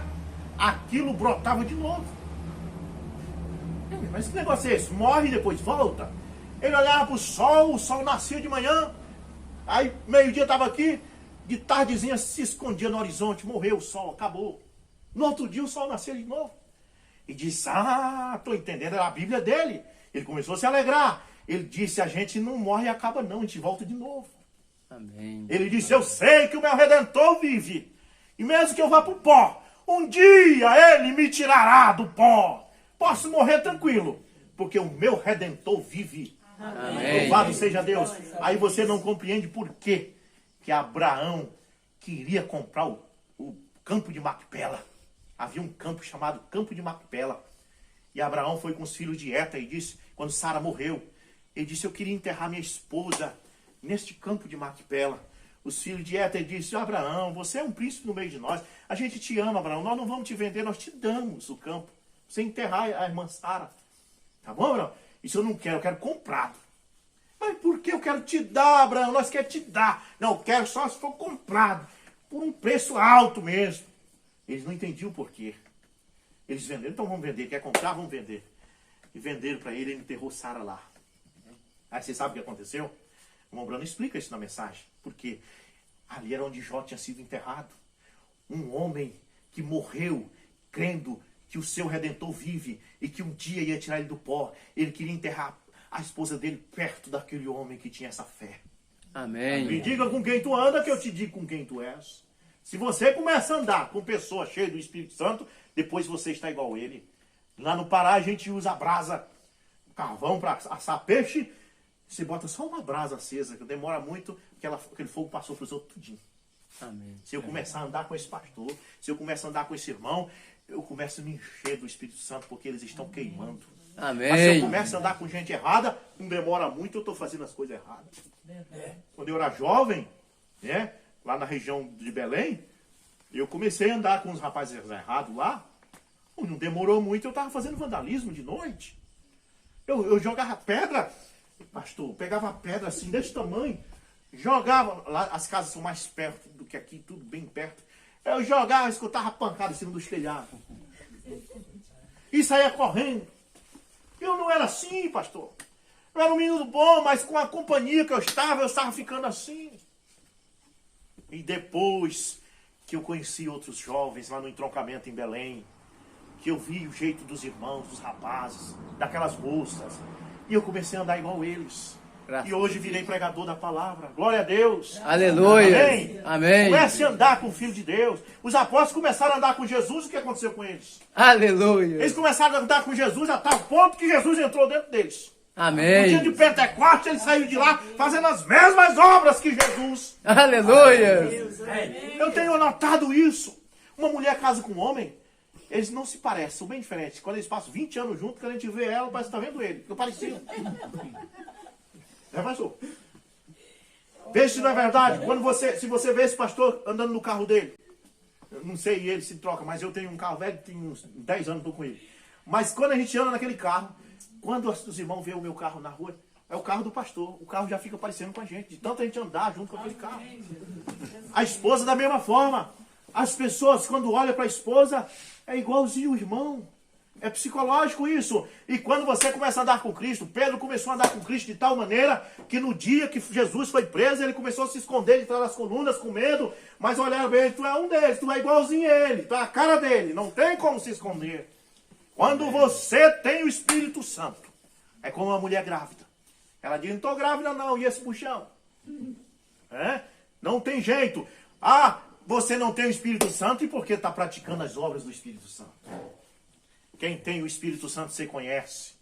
aquilo brotava de novo. Mas que negócio é esse? Morre e depois volta. Ele olhava para o sol nascia de manhã. Aí meio-dia estava aqui, de tardezinha se escondia no horizonte, morreu o sol, acabou. No outro dia o sol nascia de novo. E disse, estou entendendo, era a Bíblia dele. Ele começou a se alegrar. Ele disse, a gente não morre e acaba não, a gente volta de novo. Amém. Ele disse, eu sei que o meu Redentor vive. E mesmo que eu vá para o pó, um dia ele me tirará do pó. Posso morrer tranquilo, porque o meu Redentor vive. Amém. Louvado seja Deus. Aí você não compreende por quê que Abraão queria comprar o campo de Macpela. Havia um campo chamado Campo de Macpela. E Abraão foi com os filhos de Eta e disse, quando Sara morreu, ele disse, eu queria enterrar minha esposa neste campo de Macpela. Os filhos de Eta disse, Abraão, você é um príncipe no meio de nós. A gente te ama, Abraão. Nós não vamos te vender, nós te damos o campo. Você enterrar a irmã Sara. Tá bom, Abraão? Isso eu não quero, eu quero comprado. Mas por que eu quero te dar, Abraão? Nós queremos te dar. Não, eu quero só se for comprado. Por um preço alto mesmo. Eles não entendiam o porquê. Eles venderam, então vamos vender. Quer comprar? Vamos vender. E venderam para ele, ele enterrou Sara lá. Aí você sabe o que aconteceu? O irmão Brano explica isso na mensagem. Porque ali era onde Jó tinha sido enterrado. Um homem que morreu crendo que o seu Redentor vive e que um dia ia tirar ele do pó. Ele queria enterrar a esposa dele perto daquele homem que tinha essa fé. Amém. Me diga com quem tu anda que eu te digo com quem tu és. Se você começa a andar com pessoas cheias do Espírito Santo, depois você está igual a ele. Lá no Pará a gente usa a brasa, carvão para assar peixe. Você bota só uma brasa acesa, que demora muito, aquele fogo passou para os outros tudinho. Amém. Se eu começar a andar com esse pastor, se eu começar a andar com esse irmão, eu começo a me encher do Espírito Santo, porque eles estão queimando. Amém. Mas se eu começo a andar com gente errada, não demora muito, eu estou fazendo as coisas erradas. Quando eu era jovem, né, lá na região de Belém, eu comecei a andar com uns rapazes errados lá. Não demorou muito, eu estava fazendo vandalismo de noite. Eu jogava pedra, pastor, pegava pedra assim, desse tamanho, jogava, lá as casas são mais perto do que aqui, tudo bem perto. Eu jogava, escutava pancada em cima dos telhados. E saía correndo. Eu não era assim, pastor. Eu era um menino bom, mas com a companhia que eu estava ficando assim. E depois que eu conheci outros jovens lá no entroncamento em Belém, que eu vi o jeito dos irmãos, dos rapazes, daquelas moças, e eu comecei a andar igual eles. Graças E hoje virei pregador da palavra. Glória a Deus. Aleluia. Amém. Amém. Comece a andar com o Filho de Deus. Os apóstolos começaram a andar com Jesus. O que aconteceu com eles? Aleluia. Eles começaram a andar com Jesus a tal ponto que Jesus entrou dentro deles. No dia de Amém. Pentecostes, eles saíram de lá fazendo as mesmas obras que Jesus. Aleluia. Eu tenho notado isso. Uma mulher casa com um homem, eles não se parecem, são bem diferentes. Quando eles passam 20 anos juntos, quando a gente vê ela, parece que está vendo ele. Fica parecido. Já passou. Veja se não é verdade. Se você vê esse pastor andando no carro dele, eu não sei ele se troca, mas eu tenho um carro velho, tenho uns 10 anos que estou com ele. Mas quando a gente anda naquele carro, quando os irmãos veem o meu carro na rua, é o carro do pastor. O carro já fica parecendo com a gente, de tanto a gente andar junto com aquele carro. A esposa da mesma forma. As pessoas, quando olham para a esposa, é igualzinho o irmão. É psicológico isso. E quando você começa a andar com Cristo, Pedro começou a andar com Cristo de tal maneira que no dia que Jesus foi preso, ele começou a se esconder de trás das colunas com medo, mas olharam bem, tu é um deles, tu é igualzinho a ele, tu é a cara dele, não tem como se esconder. Quando você tem o Espírito Santo, é como uma mulher grávida. Ela diz, não estou grávida não, e esse puxão? Não tem jeito. Você não tem o Espírito Santo e por que está praticando as obras do Espírito Santo? Quem tem o Espírito Santo você conhece,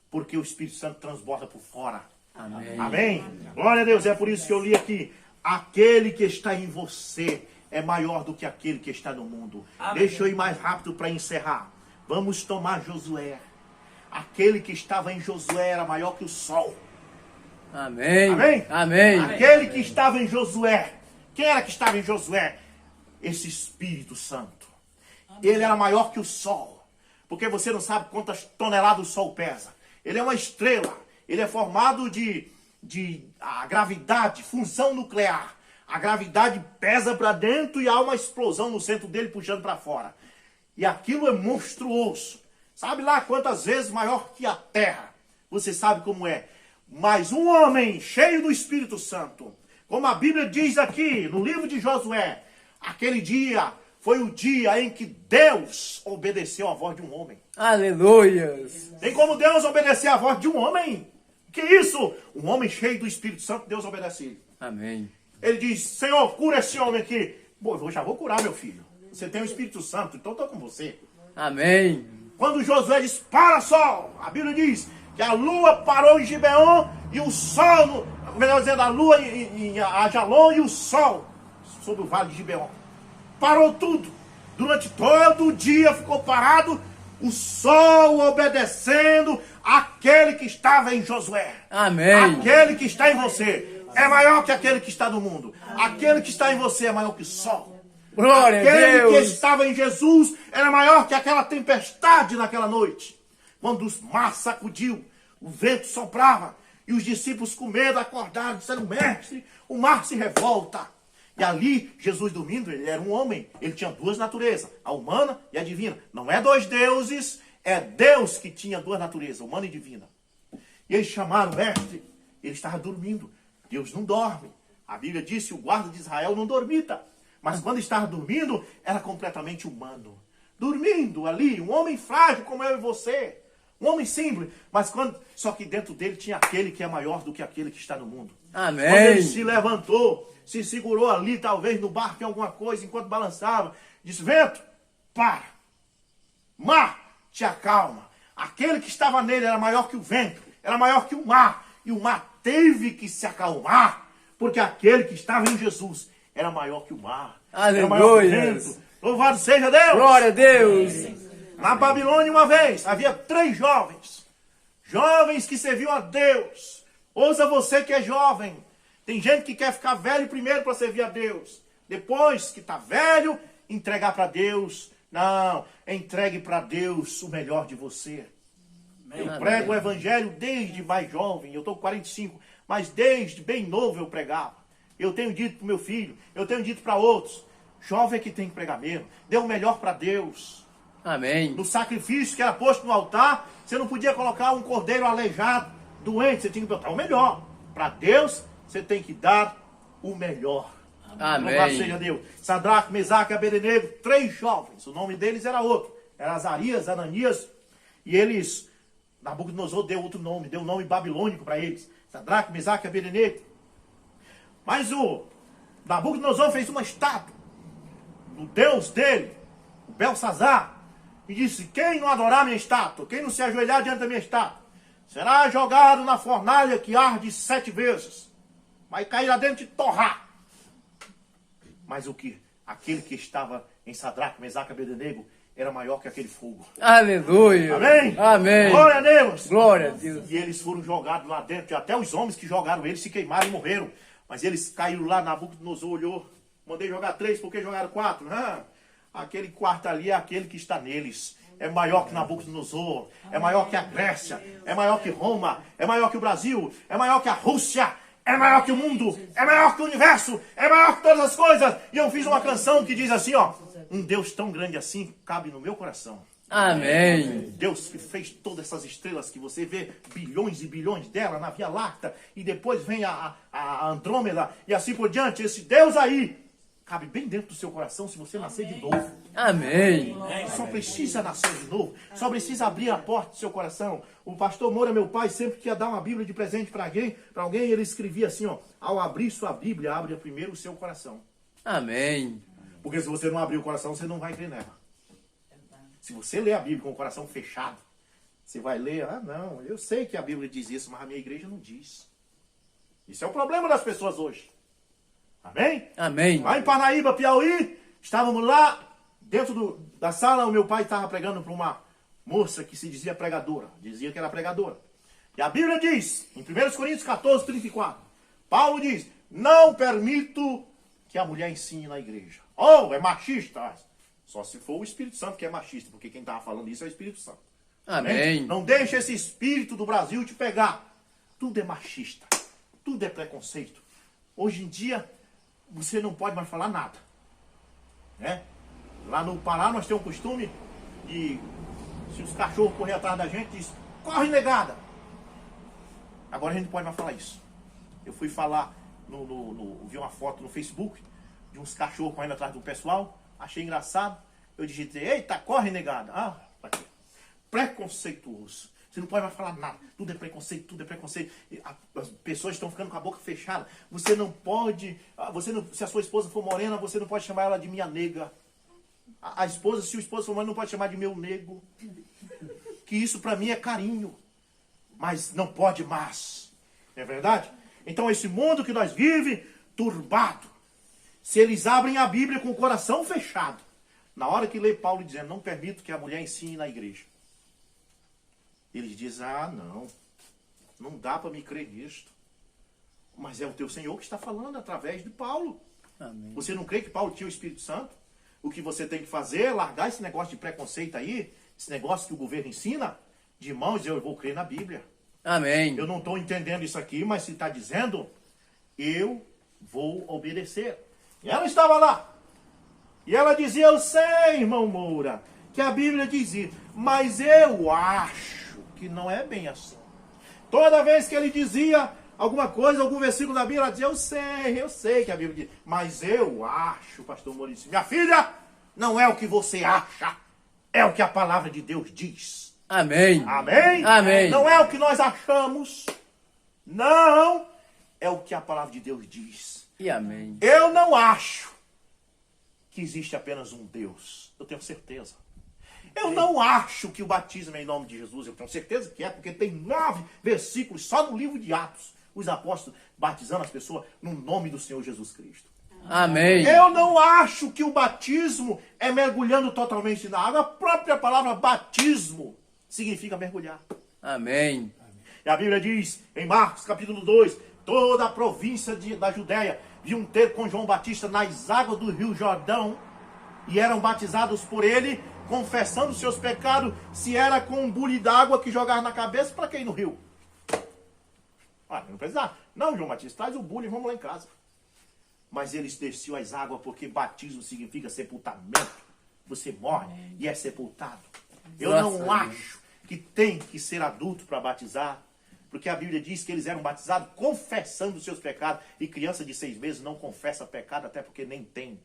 porque o Espírito Santo transborda por fora. Amém. Amém? Glória a Deus, é por isso que eu li aqui. Aquele que está em você é maior do que aquele que está no mundo. Amém. Deixa eu ir mais rápido para encerrar. Vamos tomar Josué. Aquele que estava em Josué era maior que o sol. Amém. Amém? Amém. Aquele que estava em Josué. Quem era que estava em Josué? Esse Espírito Santo. Ele era maior que o sol. Porque você não sabe quantas toneladas o sol pesa. Ele é uma estrela. Ele é formado de a gravidade, função nuclear. A gravidade pesa para dentro e há uma explosão no centro dele puxando para fora. E aquilo é monstruoso. Sabe lá quantas vezes maior que a Terra? Você sabe como é. Mas um homem cheio do Espírito Santo, como a Bíblia diz aqui no livro de Josué, aquele dia foi o dia em que Deus obedeceu à voz de um homem. Aleluias. Tem como Deus obedecer à voz de um homem? Que isso? Um homem cheio do Espírito Santo, Deus obedece ele. Amém. Ele diz, Senhor, cura esse homem aqui. Bom, eu já vou curar, meu filho. Você tem o Espírito Santo, então estou com você. Amém. Quando Josué diz, para sol, a Bíblia diz que a lua parou em Gibeon e o sol, melhor dizendo, a lua em Ajalon e o sol sobre o vale de Gibeon. Parou tudo. Durante todo o dia ficou parado, o sol obedecendo aquele que estava em Josué. Amém. Aquele que está em você é maior que aquele que está no mundo. Aquele que está em você é maior que o sol. Glória a Aquele que Deus. estava em Jesus era maior que aquela tempestade naquela noite. Quando o mar sacudiu, o vento soprava e os discípulos com medo acordaram, disseram, mestre, o mar se revolta. E ali, Jesus dormindo, ele era um homem, ele tinha duas naturezas, a humana e a divina. Não é dois deuses, é Deus que tinha duas naturezas, humana e divina. E eles chamaram o mestre, ele estava dormindo. Deus não dorme. A Bíblia diz que o guarda de Israel não dormita. Mas quando estava dormindo, era completamente humano. Dormindo ali, um homem frágil como eu e você. Um homem simples. Mas só que dentro dele tinha aquele que é maior do que aquele que está no mundo. Amém. Quando ele se levantou, se segurou ali, talvez no barco em alguma coisa, enquanto balançava, disse, vento, para. Mar, te acalma. Aquele que estava nele era maior que o vento, era maior que o mar. E o mar teve que se acalmar, porque aquele que estava em Jesus era maior que o mar. Era maior que o vento. Louvado seja Deus! Glória a Deus. Na Babilônia, uma vez, havia 3 jovens. Jovens que serviam a Deus. Ouça você que é jovem. Tem gente que quer ficar velho primeiro para servir a Deus. Depois que está velho, entregar para Deus. Não, entregue para Deus o melhor de você. Eu prego o evangelho desde mais jovem. Eu estou com 45, mas desde bem novo eu pregava. Eu tenho dito para o meu filho, eu tenho dito para outros. Jovem é que tem que pregar mesmo. Dê o melhor para Deus. Amém. No sacrifício que era posto no altar, você não podia colocar um cordeiro aleijado, doente. Você tinha que botar o melhor. Para Deus, você tem que dar o melhor. Amém. Louvado seja Deus. Sadraque, Mesaque e Abednego, 3 jovens. O nome deles era outro. Era Azarias, Ananias. E eles, Nabucodonosor deu outro nome. Deu um nome babilônico para eles. Sadraque, Mesaque e Abednego. Mas o Nabucodonosor fez uma estátua do Deus dele, o Belsazar, e disse, quem não adorar minha estátua, quem não se ajoelhar diante da minha estátua, será jogado na fornalha que arde 7 vezes. Vai cair lá dentro e torrar. Mas aquele que estava em Sadraque, Mesaque e Abednego era maior que aquele fogo. Aleluia. Amém? Amém. Glória a Deus. Glória a Deus. E eles foram jogados lá dentro. E até os homens que jogaram eles se queimaram e morreram. Mas eles caíram lá, Nabucodonosor olhou. Mandei jogar 3, porque jogaram 4? Aquele quarto ali é aquele que está neles. É maior que Nabucodonosor. É maior que a Grécia. É maior que Roma. É maior que o Brasil. É maior que a Rússia. É maior que o mundo. É maior que o universo. É maior que todas as coisas. E eu fiz uma canção que diz assim, ó. Um Deus tão grande assim cabe no meu coração. Amém. Deus que fez todas essas estrelas que você vê, bilhões e bilhões dela na Via Láctea, e depois vem a Andrômeda, e assim por diante. Esse Deus aí cabe bem dentro do seu coração se você nascer de novo. Amém. Só precisa nascer de novo. Só precisa abrir a porta do seu coração. O pastor Moura, meu pai, sempre que ia dar uma Bíblia de presente para alguém, ele escrevia assim, ó. Ao abrir sua Bíblia, abre primeiro o seu coração. Amém. Porque se você não abrir o coração, você não vai crer nela. Se você ler a Bíblia com o coração fechado, você vai ler, não, eu sei que a Bíblia diz isso, mas a minha igreja não diz. Isso é o problema das pessoas hoje. Amém? Amém. Lá em Parnaíba, Piauí, estávamos lá, dentro da sala, o meu pai estava pregando para uma moça que se dizia pregadora. Dizia que era pregadora. E a Bíblia diz, em 1 Coríntios 14, 34, Paulo diz, não permito que a mulher ensine na igreja. É machista. Só se for o Espírito Santo que é machista, porque quem estava falando isso é o Espírito Santo. Amém. Não deixe esse espírito do Brasil te pegar. Tudo é machista. Tudo é preconceito. Hoje em dia, você não pode mais falar nada. Né? Lá no Pará, nós temos o costume de, se os cachorros correrem atrás da gente, diz, corre, negada. Agora a gente não pode mais falar isso. Eu fui falar, vi uma foto no Facebook de uns cachorros correndo atrás do pessoal, achei engraçado. Eu digitei, eita, corre, negada. Ah, tá aqui. Preconceituoso. Você não pode mais falar nada. Tudo é preconceito, tudo é preconceito. As pessoas estão ficando com a boca fechada. Você não pode, se a sua esposa for morena, você não pode chamar ela de minha nega. A esposa, se o esposo for moreno, não pode chamar de meu nego. Que isso para mim é carinho. Mas não pode mais. Não é verdade? Então esse mundo que nós vivemos, turbado. Se eles abrem a Bíblia com o coração fechado, na hora que lê Paulo dizendo, não permito que a mulher ensine na igreja. Eles dizem, não dá para me crer nisto. Mas é o teu Senhor que está falando através de Paulo. Amém. Você não crê que Paulo tinha o Espírito Santo? O que você tem que fazer é largar esse negócio de preconceito aí, esse negócio que o governo ensina, de mão e dizer, eu vou crer na Bíblia. Amém. Eu não estou entendendo isso aqui, mas se está dizendo, eu vou obedecer. E ela estava lá. E ela dizia, eu sei, irmão Moura, que a Bíblia dizia, mas eu acho que não é bem assim. Toda vez que ele dizia alguma coisa, algum versículo da Bíblia, ela dizia, eu sei que a Bíblia diz, mas eu acho, pastor Maurício, minha filha, não é o que você acha, é o que a palavra de Deus diz. Amém. Amém? Amém. Não é o que nós achamos, não, é o que a palavra de Deus diz. E amém. Eu não acho que existe apenas um Deus, eu tenho certeza. Eu não acho que o batismo é em nome de Jesus, eu tenho certeza que é, porque tem 9 versículos só no livro de Atos, os apóstolos batizando as pessoas no nome do Senhor Jesus Cristo. Amém. Eu não acho que o batismo é mergulhando totalmente na água. A própria palavra batismo significa mergulhar. Amém. E a Bíblia diz, em Marcos capítulo 2, toda a província da Judéia vinham ter com João Batista nas águas do rio Jordão e eram batizados por ele, confessando seus pecados, se era com um bule d'água que jogar na cabeça, para quem ir no rio? Não precisava. Não, João Batista, traz o bule e vamos lá em casa. Mas eles desciam as águas, porque batismo significa sepultamento. Você morre e é sepultado. Eu não acho que tem que ser adulto para batizar, porque a Bíblia diz que eles eram batizados confessando os seus pecados, e criança de 6 meses não confessa pecado, até porque nem tem.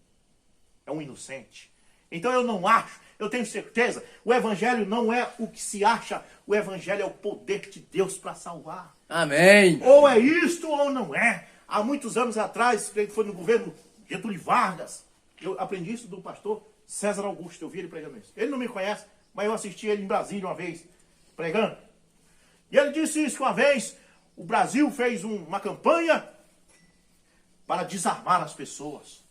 É um inocente. Então eu não acho, eu tenho certeza, o Evangelho não é o que se acha, o Evangelho é o poder de Deus para salvar. Amém. Ou é isto ou não é. Há muitos anos atrás, creio que foi no governo Getúlio Vargas, eu aprendi isso do pastor César Augusto, eu vi ele pregando isso. Ele não me conhece, mas eu assisti ele em Brasília uma vez, pregando. E ele disse isso que uma vez o Brasil fez uma campanha para desarmar as pessoas.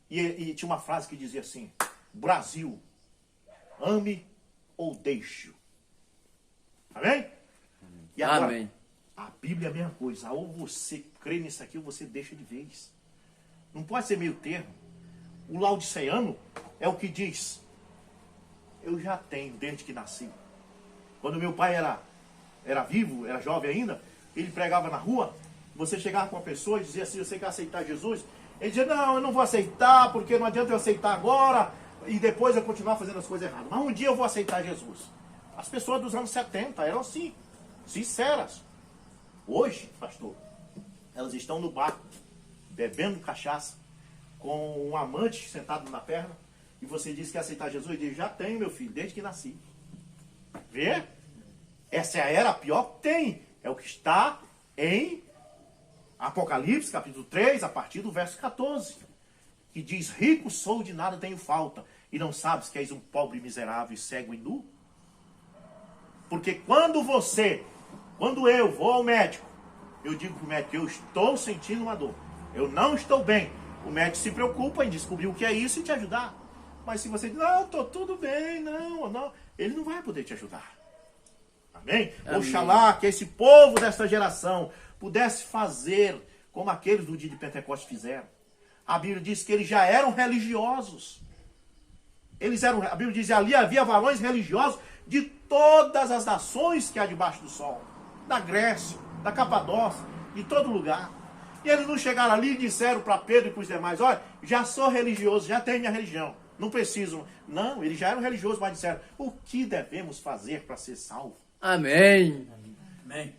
E tinha uma frase que dizia assim, Brasil, ame ou deixe-o. Amém? E agora, Amém. a Bíblia é a mesma coisa. Ou você crê nisso aqui ou você deixa de vez. Não pode ser meio termo. O laodiceano é o que diz, eu já tenho desde que nasci. Quando meu pai era vivo, era jovem ainda, ele pregava na rua, você chegava com uma pessoa e dizia assim, você quer aceitar Jesus? Ele dizia, não, eu não vou aceitar, porque não adianta eu aceitar agora e depois eu continuar fazendo as coisas erradas. Mas um dia eu vou aceitar Jesus. As pessoas dos anos 70 eram assim, sinceras. Hoje, pastor, elas estão no bar, bebendo cachaça, com um amante sentado na perna, e você diz que quer aceitar Jesus, e diz, já tenho, meu filho, desde que nasci. Vê? Essa era a pior que tem. É o que está em Apocalipse, capítulo 3, a partir do verso 14. Que diz, rico sou, de nada tenho falta. E não sabes que és um pobre, miserável, cego e nu? Porque quando eu vou ao médico, eu digo para o médico, eu estou sentindo uma dor. Eu não estou bem. O médico se preocupa em descobrir o que é isso e te ajudar. Mas se você diz, não, estou tudo bem, não, ele não vai poder te ajudar. Amém? Oxalá que esse povo desta geração pudesse fazer como aqueles do dia de Pentecostes fizeram. A Bíblia diz que eles já eram religiosos. A Bíblia diz que ali havia varões religiosos de todas as nações que há debaixo do sol. Da Grécia, da Capadócia, em todo lugar. E eles não chegaram ali e disseram para Pedro e para os demais, olha, já sou religioso, já tenho minha religião, não preciso. Não, eles já eram religiosos, mas disseram, o que devemos fazer para ser salvo? Amém.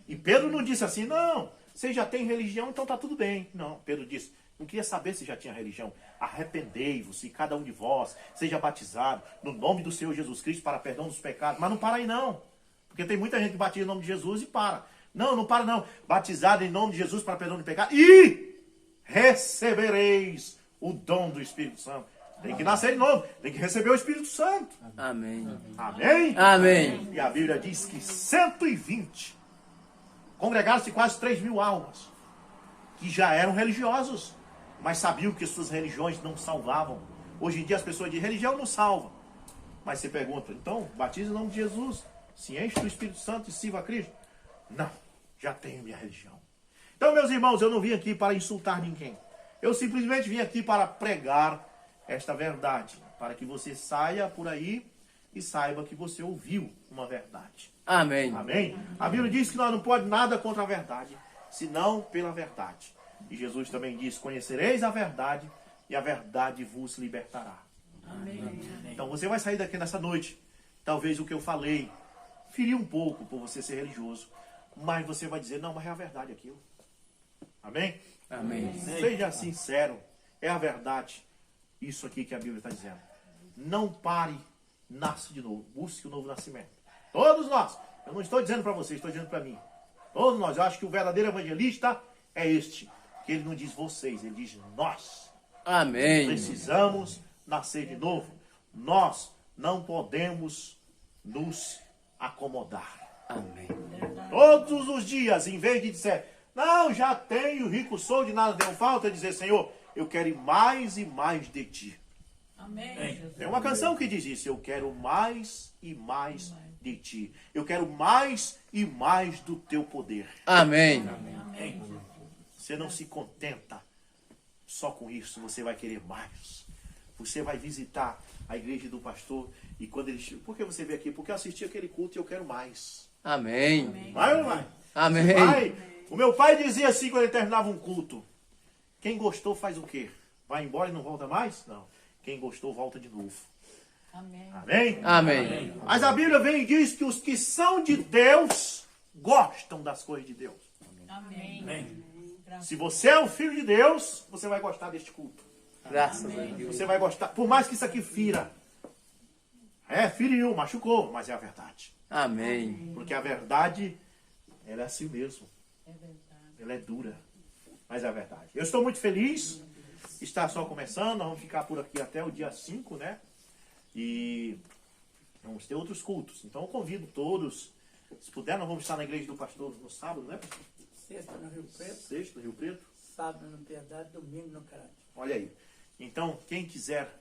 E Pedro não disse assim, não, você já tem religião, então está tudo bem. Não, Pedro disse, não queria saber se já tinha religião. Arrependei-vos e cada um de vós seja batizado no nome do Senhor Jesus Cristo para perdão dos pecados. Mas não para aí não, porque tem muita gente que batiza em nome de Jesus e para. Não, não para não. Batizado em nome de Jesus para perdão de pecado e recebereis o dom do Espírito Santo. Tem que nascer de novo, tem que receber o Espírito Santo. Amém. Amém? Amém. E a Bíblia diz que 120 congregaram-se quase 3.000 almas que já eram religiosos, mas sabiam que suas religiões não salvavam. Hoje em dia as pessoas dizem, religião não salva. Mas você pergunta, então, batiza em nome de Jesus, se enche do Espírito Santo e sirva a Cristo? Não, já tenho minha religião. Então, meus irmãos, eu não vim aqui para insultar ninguém. Eu simplesmente vim aqui para pregar esta verdade, para que você saia por aí e saiba que você ouviu uma verdade. Amém. Amém? A Bíblia diz que nós não podemos nada contra a verdade, senão pela verdade. E Jesus também diz, conhecereis a verdade e a verdade vos libertará. Amém. Então você vai sair daqui nessa noite. Talvez o que eu falei feriu um pouco por você ser religioso, mas você vai dizer, não, mas é a verdade aquilo. Amém? Amém. Seja sincero, é a verdade. Isso aqui que a Bíblia está dizendo. Não pare, nasce de novo. Busque o novo nascimento. Todos nós. Eu não estou dizendo para vocês, estou dizendo para mim. Todos nós. Eu acho que o verdadeiro evangelista é este. Que ele não diz vocês, ele diz nós. Amém. Precisamos nascer de novo. Nós não podemos nos acomodar. Amém. Todos os dias, em vez de dizer, não, já tenho, rico sou, de nada deu falta, dizer, Senhor, eu quero ir mais e mais de ti. Amém. Tem uma canção que diz isso, eu quero mais e mais de ti. Eu quero mais e mais do teu poder. Amém. Você não se contenta só com isso, você vai querer mais. Você vai visitar a igreja do pastor e quando ele chega, por que você veio aqui? Porque eu assisti aquele culto e eu quero mais. Amém. Vai ou não vai? Amém. Vai. O meu pai dizia assim quando ele terminava um culto, quem gostou faz o quê? Vai embora e não volta mais? Não. Quem gostou volta de novo. Amém. Amém? Amém. Mas a Bíblia vem e diz que os que são de Deus gostam das coisas de Deus. Amém. Se você é um filho de Deus, você vai gostar deste culto. Graças a Deus. Você vai gostar, por mais que isso aqui fira. Feriu, machucou, mas é a verdade. Amém. Porque a verdade, ela é assim mesmo. É verdade. Ela é dura, mas é a verdade. Eu estou muito feliz. Está só começando, nós vamos ficar por aqui até o dia 5, né? E vamos ter outros cultos. Então eu convido todos. Se puder, nós vamos estar na igreja do pastor no sábado, né? Sexta no Rio Preto, Sexta, no Rio Preto. sábado no Piedade, domingo no Carate. Olha aí. Então, quem quiser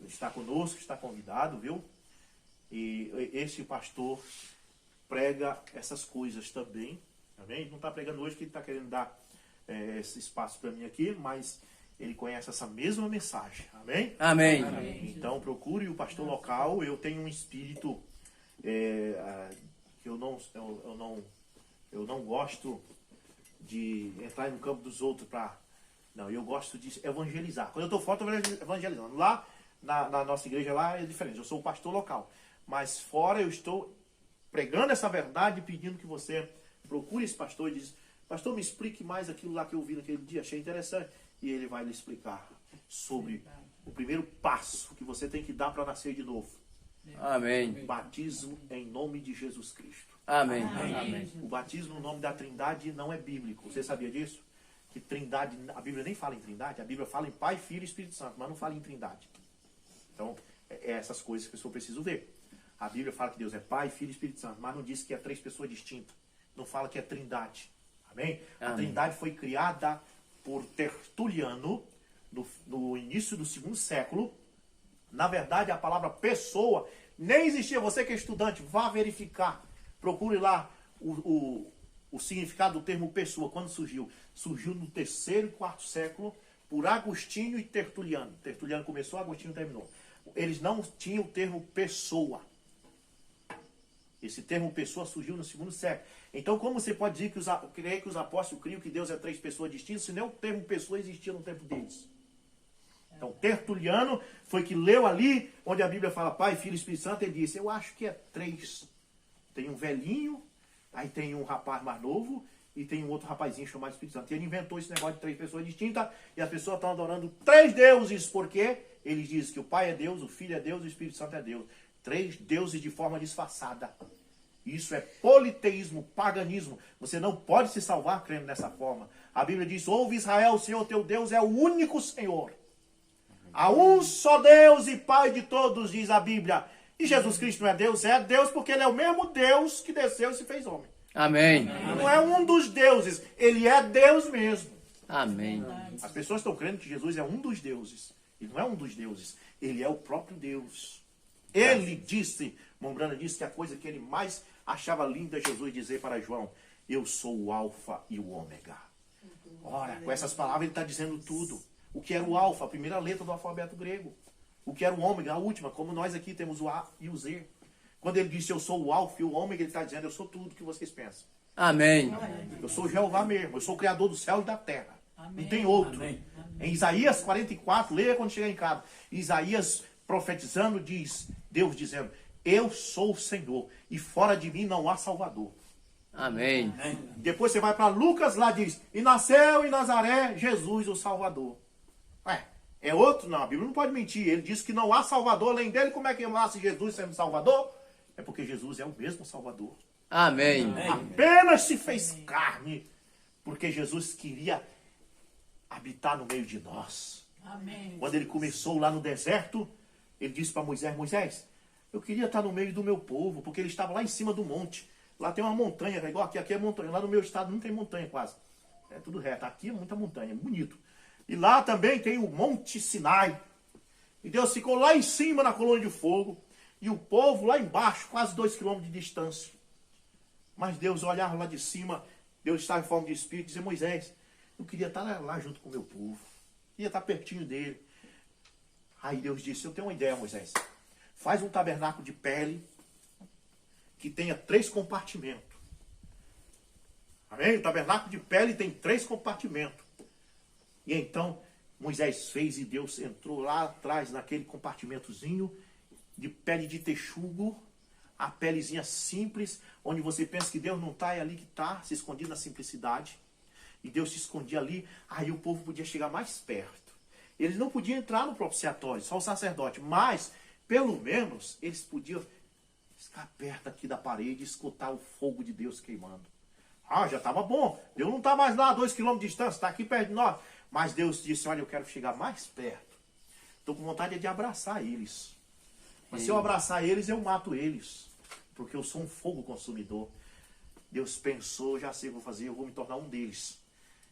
estar conosco, está convidado, viu? E este pastor prega essas coisas também. Amém? Não está pregando hoje porque ele está querendo dar esse espaço para mim aqui, mas ele conhece essa mesma mensagem. Amém? Amém. Então procure o pastor local. Eu tenho um espírito que eu não gosto de entrar no campo dos outros para... Não, eu gosto de evangelizar. Quando eu estou fora, eu estou evangelizando. Lá, na nossa igreja lá é diferente. Eu sou o pastor local. Mas fora eu estou pregando essa verdade, pedindo que você procure esse pastor e diz, pastor, me explique mais aquilo lá que eu vi naquele dia, achei interessante. E ele vai lhe explicar sobre o primeiro passo que você tem que dar para nascer de novo. Amém. Batismo em nome de Jesus Cristo. Amém. O batismo no nome da Trindade não é bíblico. Você sabia disso? Que Trindade, a Bíblia nem fala em Trindade, a Bíblia fala em Pai, Filho e Espírito Santo, mas não fala em Trindade. Então, é essas coisas que a pessoa precisa ver. A Bíblia fala que Deus é Pai, Filho e Espírito Santo, mas não diz que é 3 pessoas distintas. Não fala que é Trindade. Amém? A Trindade foi criada por Tertuliano no início do 2º século. Na verdade, a palavra pessoa nem existia. Você que é estudante, vá verificar. Procure lá o significado do termo pessoa. Quando surgiu? Surgiu no 3º e 4º século por Agostinho e Tertuliano. Tertuliano começou, Agostinho terminou. Eles não tinham o termo pessoa. Esse termo pessoa surgiu no segundo século. Então, como você pode dizer que os apóstolos criam que Deus é 3 pessoas distintas, se nem o termo pessoa existia no tempo deles? Então, Tertuliano foi que leu ali, onde a Bíblia fala Pai, Filho e Espírito Santo, ele disse, eu acho que é 3. Tem um velhinho, aí tem um rapaz mais novo, e tem um outro rapazinho chamado Espírito Santo. E ele inventou esse negócio de 3 pessoas distintas, e as pessoas estão adorando 3 deuses, porque eles dizem que o Pai é Deus, o Filho é Deus e o Espírito Santo é Deus. 3 deuses de forma disfarçada. Isso é politeísmo, paganismo. Você não pode se salvar crendo nessa forma. A Bíblia diz, ouve Israel, o Senhor teu Deus é o único Senhor. Há um só Deus e Pai de todos, diz a Bíblia. E Jesus Cristo não é Deus? É Deus porque Ele é o mesmo Deus que desceu e se fez homem. Amém. Não é um dos deuses, Ele é Deus mesmo. Amém. As pessoas estão crendo que Jesus é um dos deuses. Ele não é um dos deuses, Ele é o próprio Deus. Ele disse, Mombrana disse que a coisa que ele mais achava linda é Jesus dizer para João, eu sou o alfa e o ômega. Ora, com essas palavras ele está dizendo tudo. O que era o alfa, a primeira letra do alfabeto grego. O que era o ômega, a última, como nós aqui temos o A e o Z. Quando ele disse eu sou o alfa e o ômega, ele está dizendo eu sou tudo que vocês pensam. Amém. Eu sou Jeová mesmo, eu sou o criador do céu e da terra. Amém. Não tem outro. Amém. Em Isaías 44, leia quando chegar em casa. Isaías profetizando diz, Deus dizendo, eu sou o Senhor e fora de mim não há Salvador. Amém. Depois você vai para Lucas, lá diz, e nasceu em Nazaré Jesus o Salvador. Ué, é outro? Não, a Bíblia não pode mentir. Ele diz que não há Salvador além dele. Como é que nasce Jesus sendo Salvador? É porque Jesus é o mesmo Salvador. Amém. Apenas se fez carne porque Jesus queria habitar no meio de nós. Amém. Quando ele começou lá no deserto, ele disse para Moisés, Moisés, eu queria estar no meio do meu povo, porque ele estava lá em cima do monte. Lá tem uma montanha, igual aqui é montanha. Lá no meu estado não tem montanha quase. É tudo reto. Aqui é muita montanha, bonito. E lá também tem o Monte Sinai. E Deus ficou lá em cima na coluna de fogo. E o povo lá embaixo, quase 2 quilômetros de distância. Mas Deus olhava lá de cima, Deus estava em forma de espírito, e dizia, Moisés, eu queria estar lá junto com o meu povo. Queria estar pertinho dele. Aí Deus disse, eu tenho uma ideia, Moisés. Faz um tabernáculo de pele que tenha 3 compartimentos. Amém? O tabernáculo de pele tem 3 compartimentos. E então Moisés fez e Deus entrou lá atrás naquele compartimentozinho de pele de texugo, a pelezinha simples, onde você pensa que Deus não está, é ali que está, se escondido na simplicidade. E Deus se escondia ali, aí o povo podia chegar mais perto. Eles não podiam entrar no propiciatório, só o sacerdote, mas, pelo menos, eles podiam ficar perto aqui da parede e escutar o fogo de Deus queimando. Ah, já estava bom. Deus não está mais lá a 2 quilômetros de distância, está aqui perto de nós. Mas Deus disse, olha, eu quero chegar mais perto. Estou com vontade de abraçar eles. Mas se eu abraçar eles, eu mato eles. Porque eu sou um fogo consumidor. Deus pensou, já sei o que vou fazer, eu vou me tornar um deles.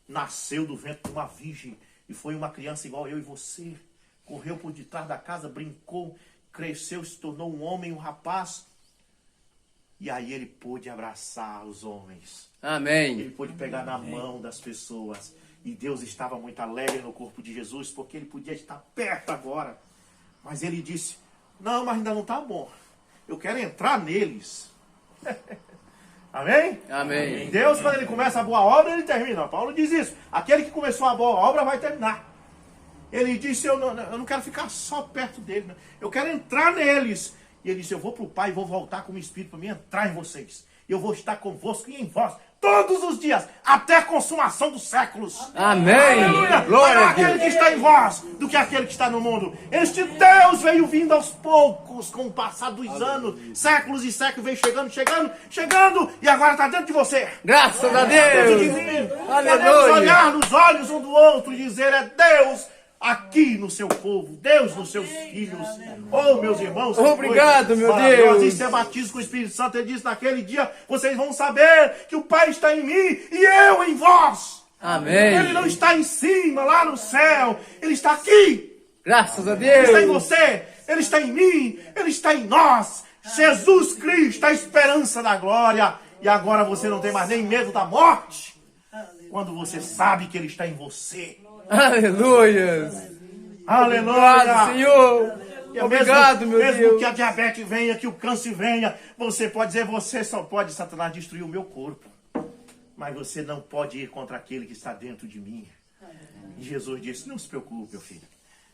Nasceu do ventre de uma virgem e foi uma criança igual eu e você. Correu por detrás da casa, brincou, cresceu, se tornou um homem, um rapaz. E aí ele pôde abraçar os homens. Amém. Ele pôde pegar na mão das pessoas. E Deus estava muito alegre no corpo de Jesus, porque ele podia estar perto agora. Mas ele disse, não, mas ainda não está bom. Eu quero entrar neles. Amém? Amém. Deus, quando ele começa a boa obra, ele termina. Paulo diz isso. Aquele que começou a boa obra vai terminar. Ele disse, eu não quero ficar só perto dele. Não. Eu quero entrar neles. E ele disse, eu vou para o Pai e vou voltar como Espírito para mim entrar em vocês. Eu vou estar convosco e em vós todos os dias, até a consumação dos séculos. Amém. Aleluia. Glória Maior a Deus. aquele que está em vós do que aquele que está no mundo. Este Deus veio vindo aos poucos, com o passar dos anos, séculos e séculos, veio chegando, e agora está dentro de você. Graças a Deus Deus. divino. Podemos Aleluia. olhar nos olhos um do outro e dizer, é Deus aqui no seu povo, Deus nos seus filhos. Oh, meus irmãos, que Obrigado, coisa meu maravilhosa. Deus. Isso é batismo com o Espírito Santo. Ele diz, naquele dia, vocês vão saber que o Pai está em mim e eu em vós. Amém. Ele não está em cima, lá no céu. Ele está aqui. Graças a Ele está em Deus. você. Ele está em mim. Ele está em nós. Jesus Cristo, a esperança da glória. E agora você não tem mais nem medo da morte. Quando você sabe que Ele está em você. Aleluia. Aleluia. Obrigado, Senhor. E Obrigado, meu mesmo Deus. que a diabetes venha, que o câncer venha, você pode dizer, você só pode, Satanás, destruir o meu corpo. Mas você não pode ir contra aquele que está dentro de mim. E Jesus disse, não se preocupe, meu filho.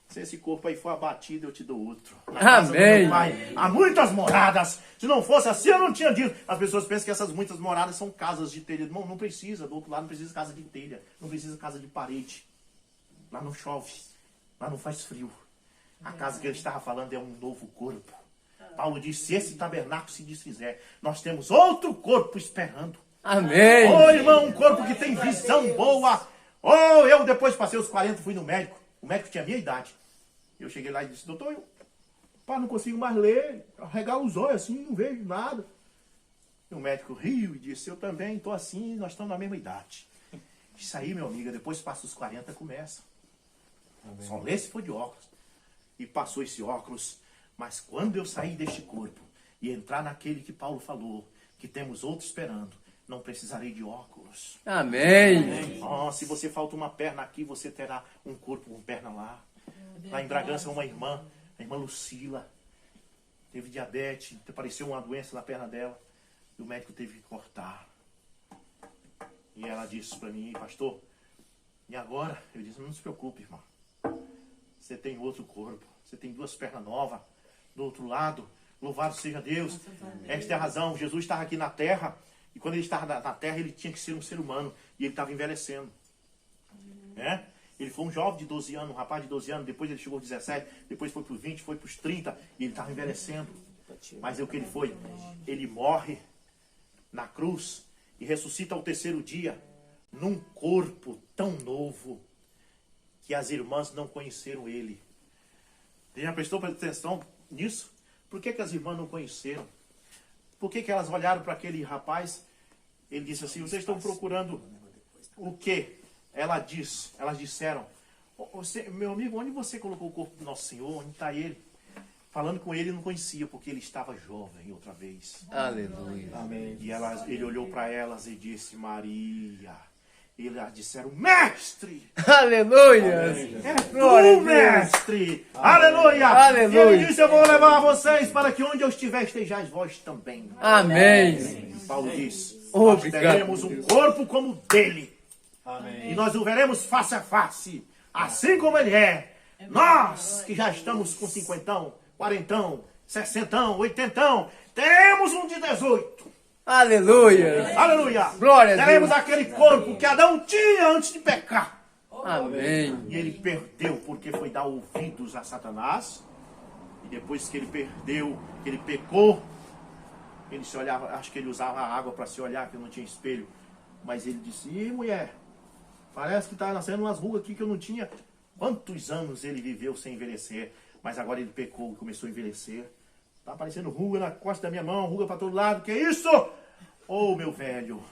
Se esse corpo aí for abatido, eu te dou outro. Na casa do Amém. meu pai há muitas moradas. Se não fosse assim, eu não tinha dito. As pessoas pensam que essas muitas moradas são casas de telha. Não, não precisa. Do outro lado não precisa casa de telha. Não precisa casa de parede. Lá não chove. Lá não faz frio. A casa que ele estava falando é um novo corpo. Paulo disse, se esse tabernáculo se desfizer, nós temos outro corpo esperando. Amém. Ô, irmão, um corpo que tem visão boa. Ô, eu depois passei os 40, fui no médico. O médico tinha a minha idade. Eu cheguei lá e disse, doutor, eu não consigo mais ler. Arregalo os olhos assim, não vejo nada. E o médico riu e disse, eu também estou assim, nós estamos na mesma idade. Isso aí, meu amigo, depois passa os 40, começa. Amém. Só lê se for de óculos. E passou esse óculos. Mas quando eu sair deste corpo e entrar naquele que Paulo falou, que temos outro esperando, não precisarei de óculos. Amém. Oh, se você falta uma perna aqui, você terá um corpo com perna lá. Lá em Bragança, uma irmã, a irmã Lucila, teve diabetes, apareceu uma doença na perna dela, e o médico teve que cortar. E ela disse para mim, pastor, e agora? Eu disse, não se preocupe, irmão. Você tem outro corpo, você tem duas pernas novas, do outro lado, louvado seja Deus. Esta é a razão, Jesus estava aqui na terra, e quando ele estava na terra, ele tinha que ser um ser humano, e ele estava envelhecendo. É? Ele foi um jovem de 12 anos, um rapaz de 12 anos, depois ele chegou aos 17, depois foi para os 20, foi para os 30, e ele estava envelhecendo. Mas é o que ele foi? Ele morre na cruz e ressuscita ao terceiro dia, num corpo tão novo, que as irmãs não conheceram ele. Você já prestou atenção nisso? Por que as irmãs não conheceram? Por que elas olharam para aquele rapaz? Ele disse assim, vocês estão procurando o quê? Elas disseram, meu amigo, onde você colocou o corpo do nosso Senhor? Onde está ele? Falando com ele, não conhecia, porque ele estava jovem outra vez. Aleluia. Amém. E ele olhou para elas e disse, Maria. E elas disseram, mestre! Aleluia. É Glória a tu, Deus. mestre! Aleluia! Aleluia. E ele disse, eu vou levar vocês para que onde eu estiver, estejais vós também. Amém. E Paulo diz, Obrigado. nós teremos um corpo como o dele. Amém. E nós o veremos face a face, assim como ele é. Nós, que já estamos com 50, 40, 60, 80, teremos um de 18. Aleluia. Aleluia. Glória a Teremos Deus. aquele corpo que Adão tinha antes de pecar. Amém. E ele perdeu porque foi dar ouvidos a Satanás. E depois que ele perdeu, que ele pecou, ele se olhava, acho que ele usava a água para se olhar, que não tinha espelho. Mas ele disse, ih, mulher, parece que está nascendo umas rugas aqui que eu não tinha. Quantos anos ele viveu sem envelhecer, mas agora ele pecou e começou a envelhecer. Está aparecendo ruga na costa da minha mão, ruga para todo lado. Que é isso? Oh, meu velho,